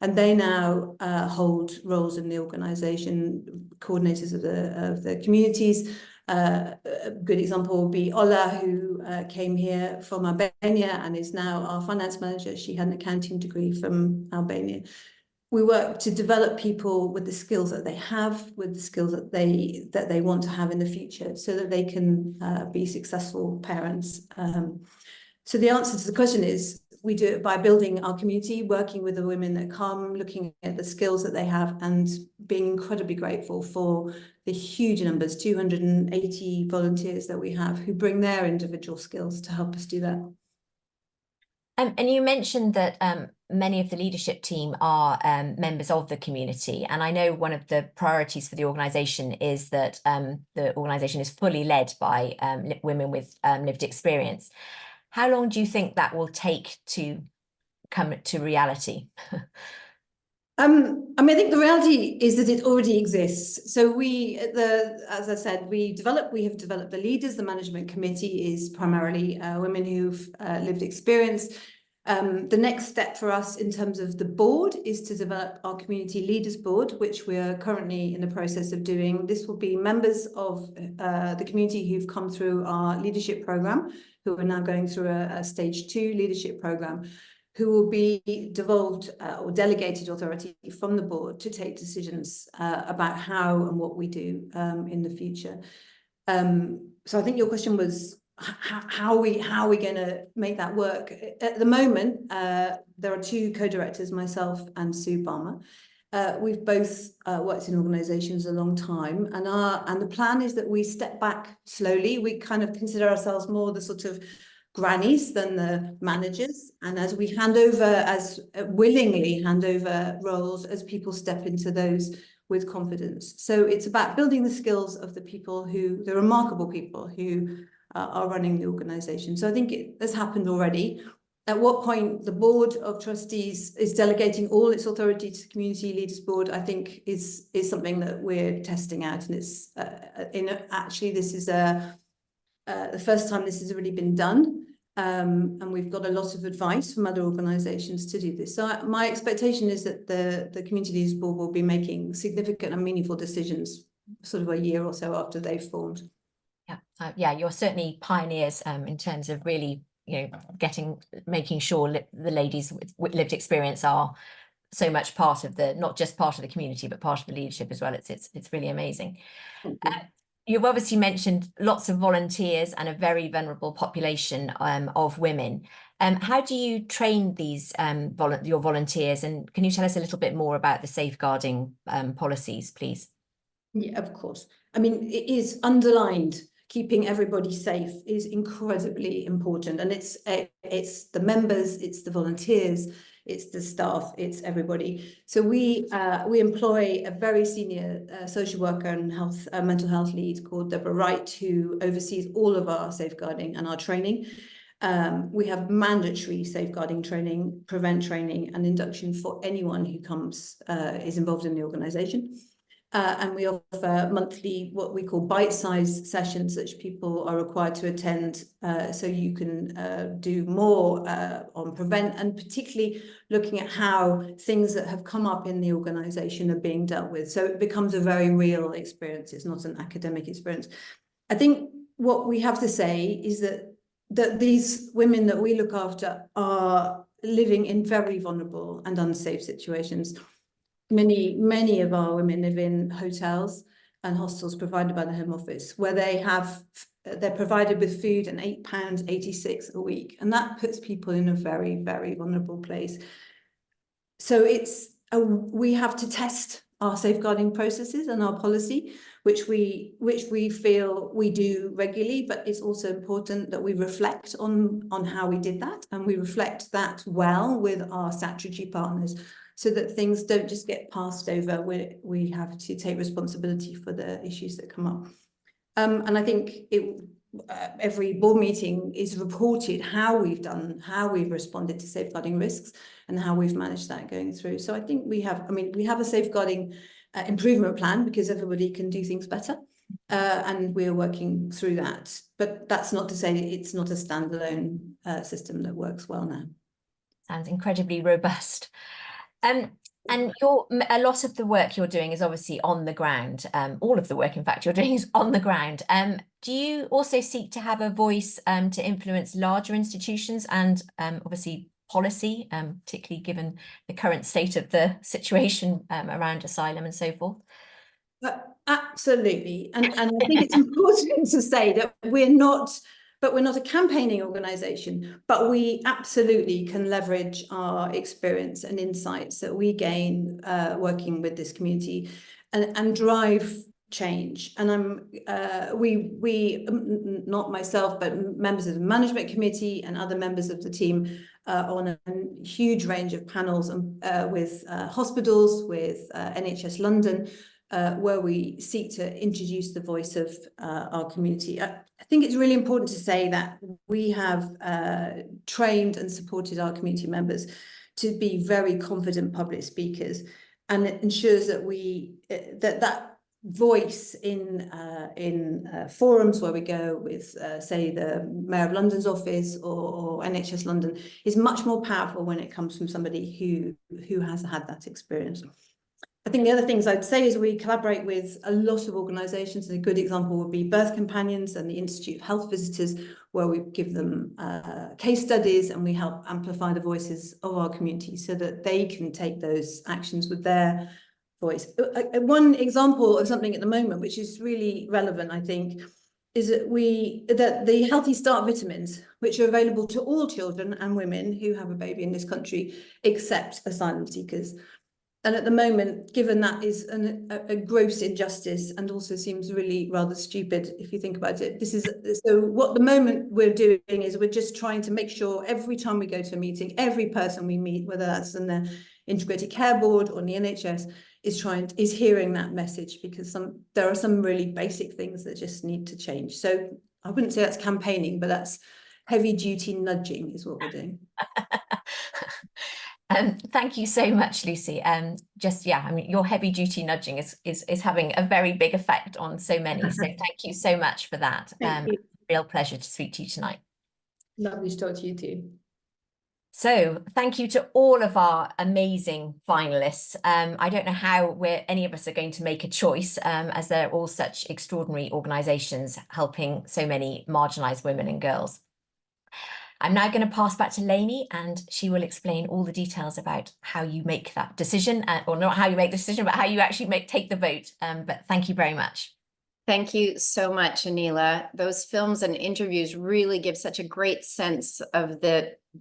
and they now hold roles in the organisation, coordinators of the communities. A good example would be Ola, who came here from Albania and is now our finance manager. She had an accounting degree from Albania. We work to develop people with the skills that they have, with the skills that they want to have in the future, so that they can be successful parents. So the answer to the question is, we do it by building our community, working with the women that come, looking at the skills that they have, and being incredibly grateful for the huge numbers, 280 volunteers that we have, who bring their individual skills to help us do that. And you mentioned that many of the leadership team are members of the community. And I know one of the priorities for the organisation is that the organisation is fully led by women with lived experience. How long do you think that will take to come to reality? I mean, I think the reality is that it already exists. So as I said, we have developed the leaders. The management committee is primarily women who've lived experience. The next step for us in terms of the board is to develop our community leaders board, which we are currently in the process of doing. This will be members of the community who've come through our leadership program, who are now going through a stage 2 leadership program, who will be devolved or delegated authority from the board to take decisions about how and what we do in the future. So I think your question was, how are we going to make that work? At the moment, there are 2 co-directors, myself and Sue Balmer. We've both worked in organisations a long time, and the plan is that we step back slowly. We kind of consider ourselves more the sort of grannies than the managers, and as we willingly hand over roles as people step into those with confidence. So it's about building the skills of the remarkable people who are running the organisation. So I think it has happened already. At what point the board of trustees is delegating all its authority to the community leaders board, I think is something that we're testing out, and it's actually this is the first time this has already been done, and we've got a lot of advice from other organisations to do this. So my expectation is that the community leaders board will be making significant and meaningful decisions sort of a year or so after they've formed. Yeah, you're certainly pioneers in terms of really, making sure the ladies with lived experience are so much part of not just part of the community, but part of the leadership as well. It's really amazing. You've obviously mentioned lots of volunteers and a very vulnerable population of women. How do you train these your volunteers, and can you tell us a little bit more about the safeguarding policies, please? Yeah, of course. I mean, it is underlined. Keeping everybody safe is incredibly important, and it's the members, it's the volunteers, it's the staff, it's everybody. So we employ a very senior social worker and mental health lead called Deborah Wright, who oversees all of our safeguarding and our training. We have mandatory safeguarding training, prevent training, and induction for anyone who is involved in the organisation. And we offer monthly, what we call bite-sized sessions, which people are required to attend, so you can do more on prevent, and particularly looking at how things that have come up in the organisation are being dealt with. So it becomes a very real experience. It's not an academic experience. I think what we have to say is that these women that we look after are living in very vulnerable and unsafe situations. Many of our women live in hotels and hostels provided by the Home Office, where they're provided with food and £8.86 a week, and that puts people in a very, very vulnerable place. So we have to test our safeguarding processes and our policy, which we feel we do regularly, but it's also important that we reflect on how we did that, and we reflect that well with our statutory partners, so that things don't just get passed over. We have to take responsibility for the issues that come up. And I think every board meeting is reported how we've responded to safeguarding risks and how we've managed that going through. So I think we have a safeguarding improvement plan, because everybody can do things better. And we're working through that. But that's not to say it's not a standalone system that works well now. Sounds incredibly robust. And a lot of the work you're doing is obviously on the ground. All of the work, in fact, you're doing is on the ground. Do you also seek to have a voice to influence larger institutions and obviously policy, particularly given the current state of the situation around asylum and so forth? Absolutely. And I think it's important to say that we're not a campaigning organisation, but we absolutely can leverage our experience and insights that we gain working with this community and drive change. And we not myself, but members of the management committee and other members of the team on a huge range of panels with hospitals, with NHS London, where we seek to introduce the voice of our community. I think it's really important to say that we have trained and supported our community members to be very confident public speakers, and it ensures that that voice in forums where we go with, say, the Mayor of London's office or NHS London is much more powerful when it comes from somebody who has had that experience. I think the other things I'd say is we collaborate with a lot of organisations, and a good example would be Birth Companions and the Institute of Health Visitors, where we give them case studies and we help amplify the voices of our community so that they can take those actions with their voice. One example of something at the moment, which is really relevant, I think, is that the Healthy Start vitamins, which are available to all children and women who have a baby in this country, except asylum seekers. And at the moment, given that is a gross injustice and also seems really rather stupid if you think about it, so what the moment we're doing is we're just trying to make sure every time we go to a meeting, every person we meet, whether that's in the Integrated Care Board or in the NHS, is hearing that message, because there are some really basic things that just need to change. So I wouldn't say that's campaigning, but that's heavy duty nudging is what we're doing. Thank you so much, Lucy. Your heavy duty nudging is having a very big effect on so many. So thank you so much for that. Real pleasure to speak to you tonight. Lovely to talk to you too. So thank you to all of our amazing finalists. I don't know how any of us are going to make a choice, as they're all such extraordinary organisations helping so many marginalised women and girls. I'm now going to pass back to Lainey, and she will explain all the details about how you make that decision, or not how you make the decision, but how you actually take the vote. But thank you very much. Thank you so much, Anila. Those films and interviews really give such a great sense of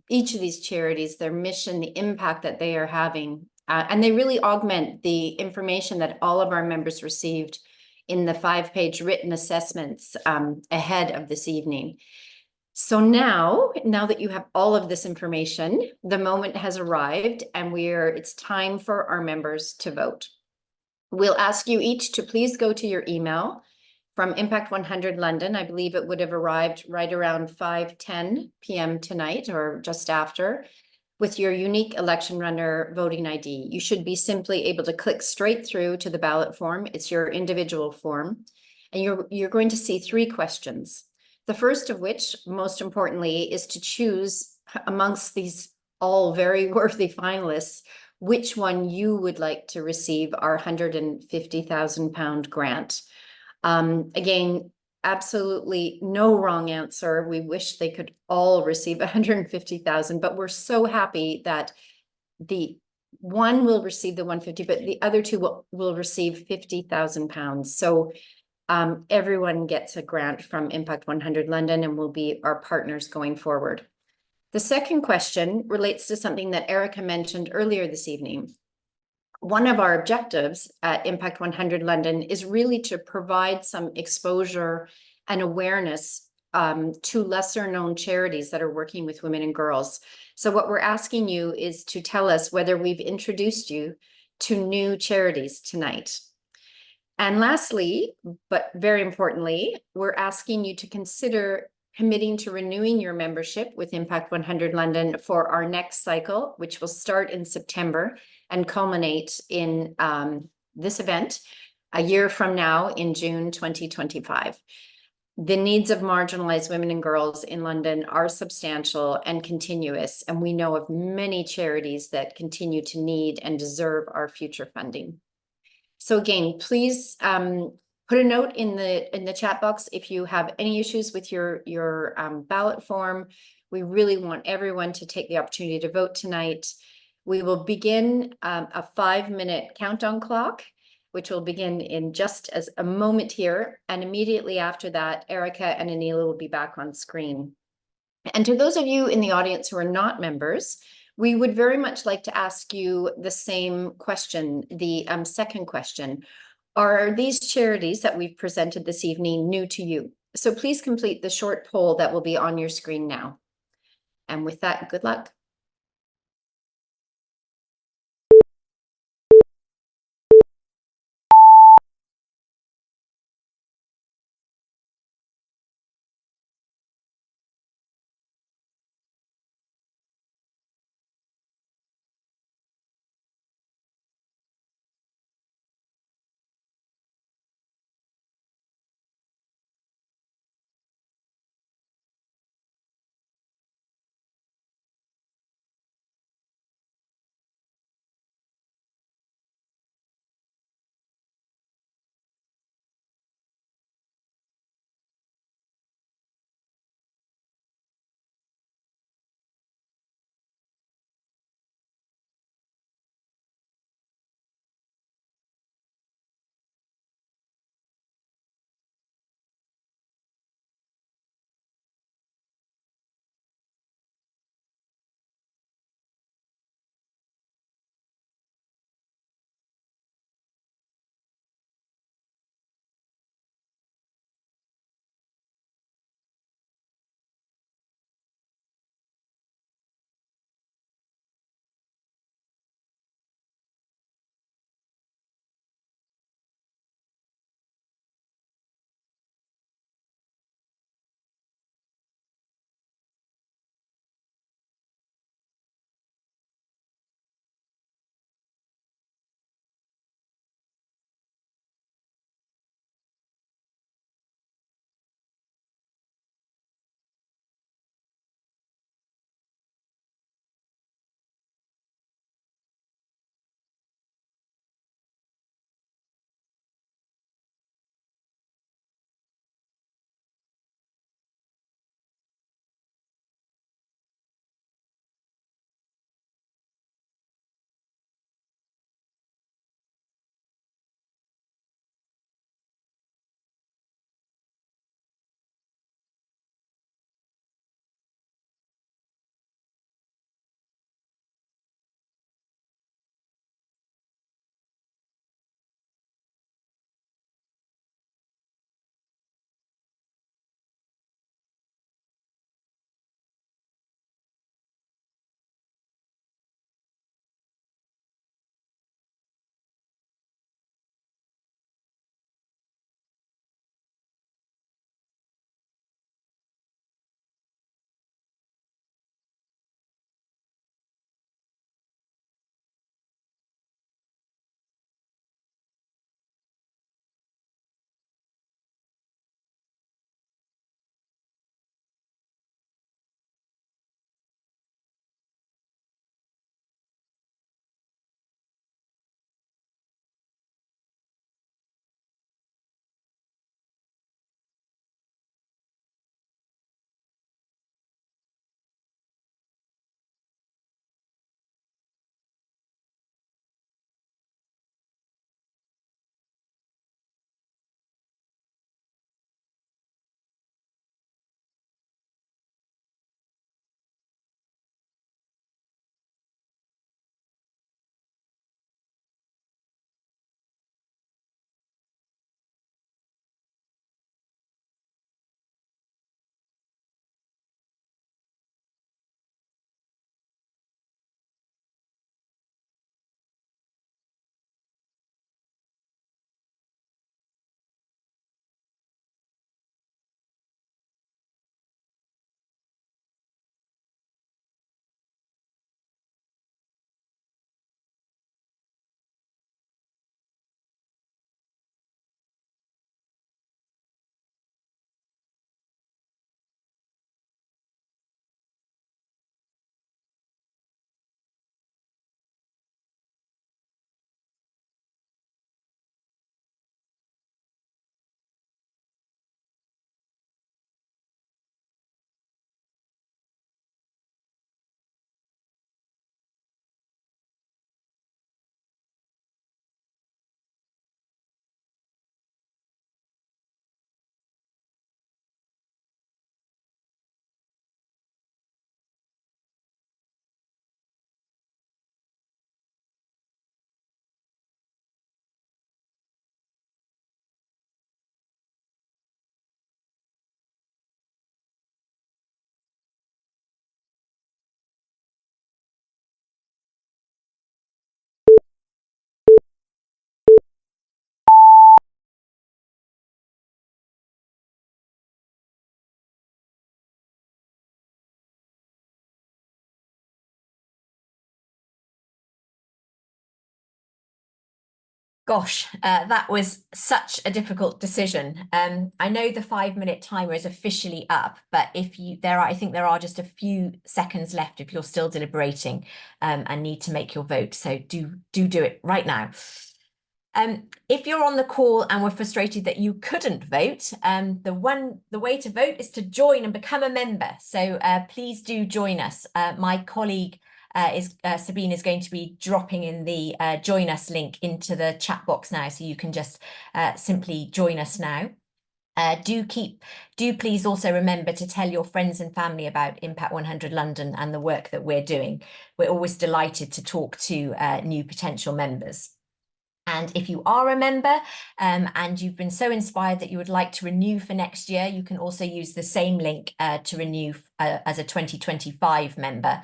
each of these charities, their mission, the impact that they are having. And they really augment the information that all of our members received in the 5-page written assessments ahead of this evening. So now that you have all of this information, the moment has arrived, and it's time for our members to vote. We'll ask you each to please go to your email from Impact 100 London. I believe it would have arrived right around 5:10 p.m. tonight, or just after. with your unique election runner voting ID. You should be simply able to click straight through to the ballot form. It's your individual form. And you're going to see 3 questions. The first of which, most importantly, is to choose amongst these all very worthy finalists, which one you would like to receive our £150,000 grant. Again, absolutely no wrong answer. We wish they could all receive 150,000, but we're so happy that the one will receive the 150, but the other 2 will receive £50,000. So everyone gets a grant from Impact 100 London and will be our partners going forward. The second question relates to something that Erica mentioned earlier this evening. One of our objectives at Impact 100 London is really to provide some exposure and awareness to lesser known charities that are working with women and girls. So what we're asking you is to tell us whether we've introduced you to new charities tonight. And lastly, but very importantly, we're asking you to consider committing to renewing your membership with Impact 100 London for our next cycle, which will start in September and culminate in this event a year from now in June 2025. The needs of marginalized women and girls in London are substantial and continuous, and we know of many charities that continue to need and deserve our future funding. So again, please put a note in the chat box if you have any issues with your ballot form. We really want everyone to take the opportunity to vote tonight. We will begin a 5-minute countdown clock, which will begin in just as a moment here. And immediately after that, Erica and Anila will be back on screen. And to those of you in the audience who are not members, we would very much like to ask you the same question, the second question. Are these charities that we've presented this evening new to you? So please complete the short poll that will be on your screen now. And with that, good luck. Gosh, that was such a difficult decision. I know the 5-minute timer is officially up, but I think there are just a few seconds left if you're still deliberating and need to make your vote. So do it right now. If you're on the call and were frustrated that you couldn't vote, the way to vote is to join and become a member. So please do join us. My colleague Sabine is going to be dropping in the join us link into the chat box now, so you can just simply join us now. Do please also remember to tell your friends and family about Impact 100 London and the work that we're doing. We're always delighted to talk to new potential members. And if you are a member and you've been so inspired that you would like to renew for next year, you can also use the same link to renew as a 2025 member.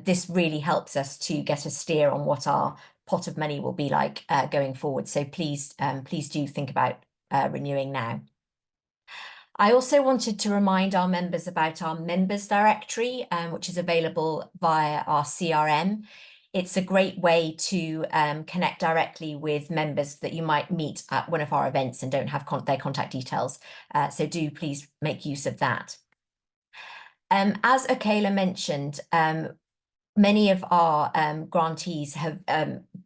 This really helps us to get a steer on what our pot of money will be like going forward. So please do think about renewing now. I also wanted to remind our members about our members directory, which is available via our CRM. It's a great way to connect directly with members that you might meet at one of our events and don't have their contact details. So do please make use of that. As Akela mentioned, many of our grantees have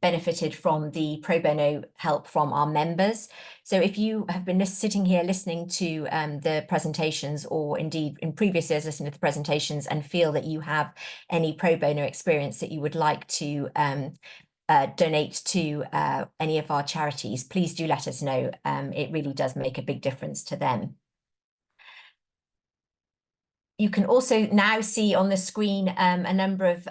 benefited from the pro bono help from our members. So if you have been sitting here listening to the presentations, or indeed in previous years listening to the presentations, and feel that you have any pro bono experience that you would like to donate to any of our charities, please do let us know. It really does make a big difference to them. You can also now see on the screen a number of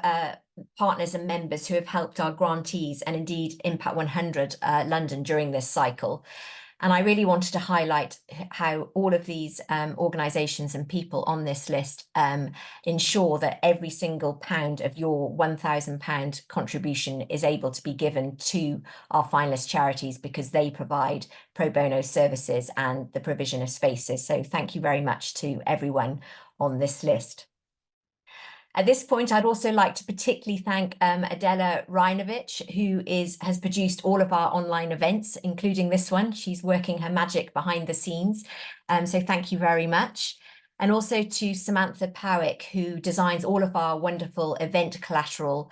partners and members who have helped our grantees and indeed Impact 100 London during this cycle. And I really wanted to highlight how all of these organisations and people on this list ensure that every single pound of your £1,000 contribution is able to be given to our finalist charities, because they provide pro bono services and the provision of spaces. So thank you very much to everyone on this list. At this point, I'd also like to particularly thank Adela Rajnovic, who has produced all of our online events, including this one. She's working her magic behind the scenes. So thank you very much. And also to Samantha Powick, who designs all of our wonderful event collateral.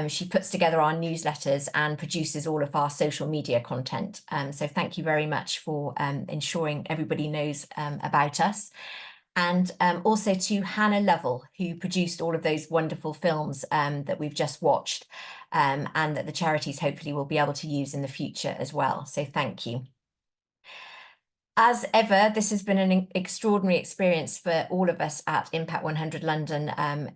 She puts together our newsletters and produces all of our social media content. So thank you very much for ensuring everybody knows about us. And also to Hannah Lovell, who produced all of those wonderful films that we've just watched and that the charities hopefully will be able to use in the future as well. So thank you. As ever, this has been an extraordinary experience for all of us at Impact 100 London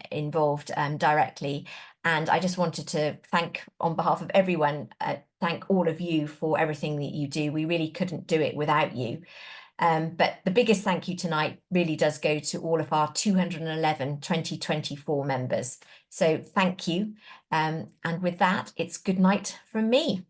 involved directly. And I just wanted to thank, on behalf of everyone, thank all of you for everything that you do. We really couldn't do it without you. But the biggest thank you tonight really does go to all of our 211 2024 members. So thank you. And with that, it's good night from me.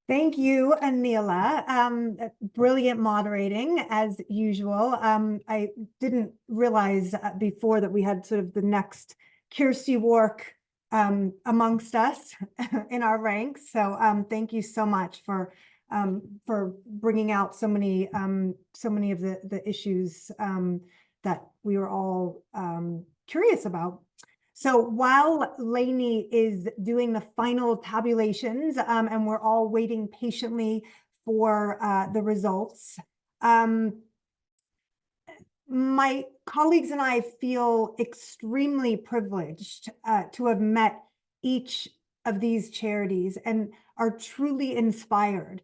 Thank you, Anila. Brilliant moderating as usual. I didn't realize before that we had sort of the next Kirsty Wark amongst us in our ranks. So thank you so much for bringing out so many of the issues that we were all curious about. So while Lainey is doing the final tabulations and we're all waiting patiently for the results, my colleagues and I feel extremely privileged to have met each of these charities and are truly inspired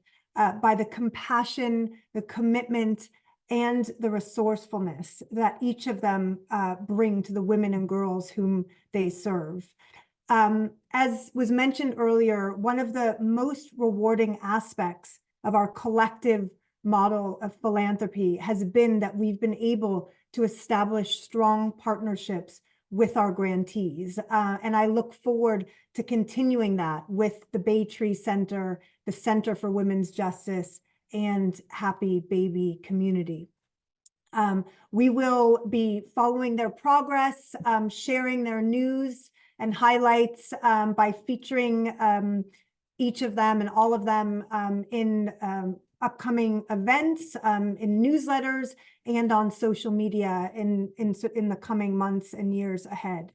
by the compassion, the commitment, and the resourcefulness that each of them bring to the women and girls whom they serve. As was mentioned earlier, one of the most rewarding aspects of our collective model of philanthropy has been that we've been able to establish strong partnerships with our grantees. And I look forward to continuing that with the Baytree Center, the Center for Women's Justice, and Happy Baby Community. We will be following their progress, sharing their news and highlights by featuring each of them and all of them in upcoming events, in newsletters, and on social media in the coming months and years ahead.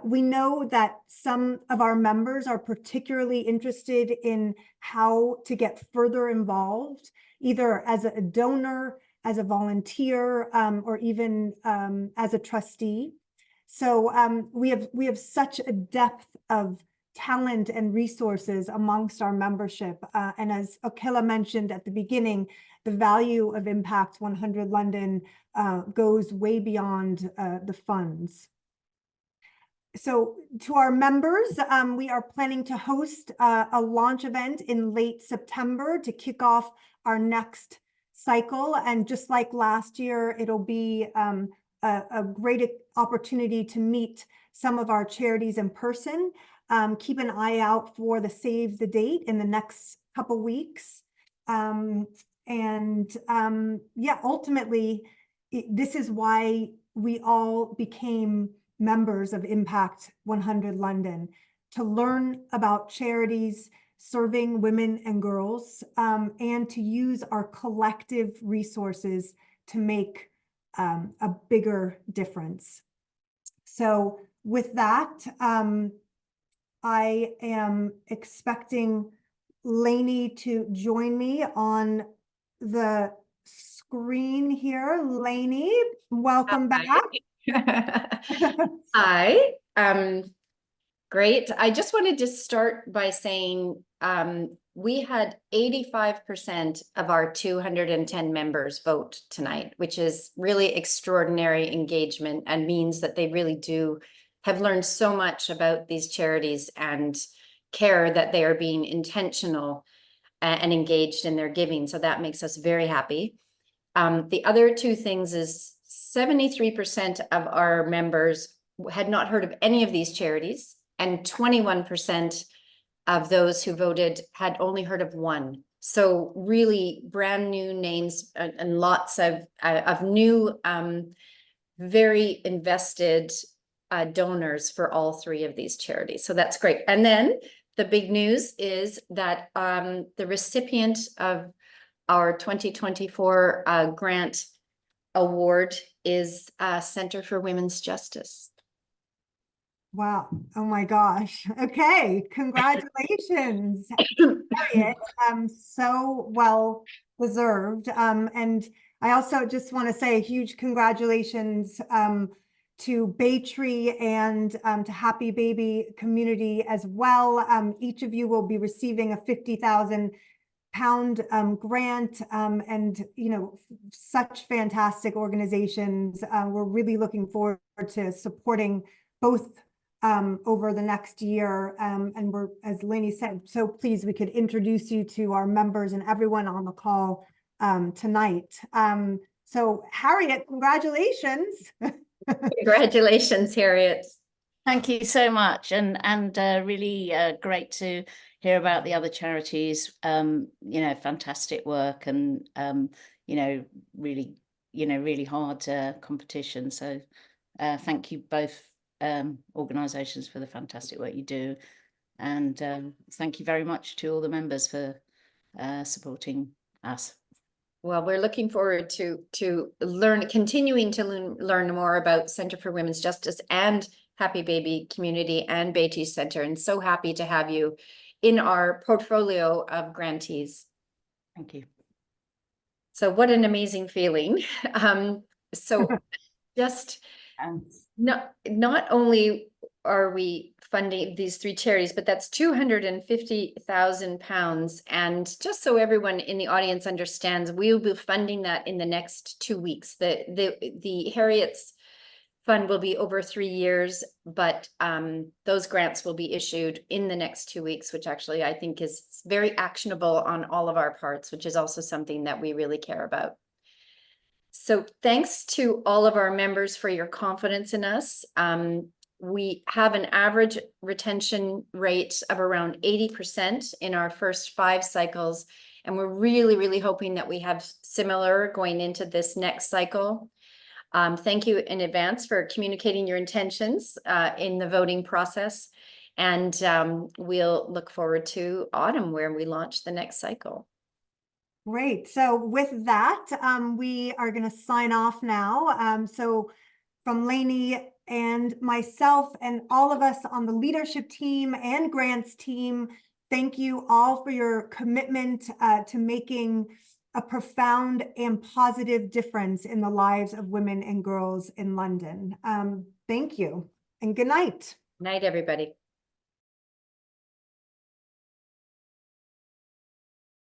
We know that some of our members are particularly interested in how to get further involved, either as a donor, as a volunteer, or even as a trustee. So we have such a depth of talent and resources amongst our membership. And as Okela mentioned at the beginning, the value of Impact 100 London goes way beyond the funds. So to our members, we are planning to host a launch event in late September to kick off our next cycle. And just like last year, it'll be a great opportunity to meet some of our charities in person. Keep an eye out for the save the date in the next couple weeks. Yeah, ultimately, this is why we all became members of Impact 100 London, to learn about charities serving women and girls, and to use our collective resources to make a bigger difference. So with that, I am expecting Lainey to join me on the screen here. Lainey, welcome back. Hi, great. I just wanted to start by saying we had 85% of our 210 members vote tonight, which is really extraordinary engagement and means that they really do have learned so much about these charities and care that they are being intentional and engaged in their giving. So that makes us very happy. The other two things is 73% of our members had not heard of any of these charities, and 21% of those who voted had only heard of one. So really brand new names and lots of new, very invested donors for all three of these charities. So that's great. And then the big news is that the recipient of our 2024 grant award is Center for Women's Justice. Wow. Oh my gosh. Okay. Congratulations, Harriet. So well deserved. And I also just want to say a huge congratulations to Baytree and to Happy Baby community as well. Each of you will be receiving a £50,000 grant, and such fantastic organizations. We're really looking forward to supporting both over the next year, and we're, as Lainey said, so pleased we could introduce you to our members and everyone on the call tonight. So Harriet, congratulations. Congratulations, Harriet. Thank you so much, and really great to hear about the other charities. Fantastic work, and really hard competition. So thank you both organisations for the fantastic work you do, and thank you very much to all the members for supporting us. Well, we're looking forward to continuing to learn more about Center for Women's Justice and Happy Baby Community and Baytree Center, and so happy to have you in our portfolio of grantees. Thank you. So what an amazing feeling. So just not only are we funding these three charities, but that's £250,000. And just so everyone in the audience understands, we will be funding that in the next 2 weeks. The Harriet's fund will be over 3 years, but those grants will be issued in the next 2 weeks, which actually I think is very actionable on all of our parts, which is also something that we really care about. So thanks to all of our members for your confidence in us. We have an average retention rate of around 80% in our first 5 cycles, and we're really hoping that we have similar going into this next cycle. Thank you in advance for communicating your intentions in the voting process. And we'll look forward to autumn where we launch the next cycle. Great. So with that, we are going to sign off now. So from Lainey and myself and all of us on the leadership team and grants team, thank you all for your commitment to making a profound and positive difference in the lives of women and girls in London. Thank you and good night. Night, everybody.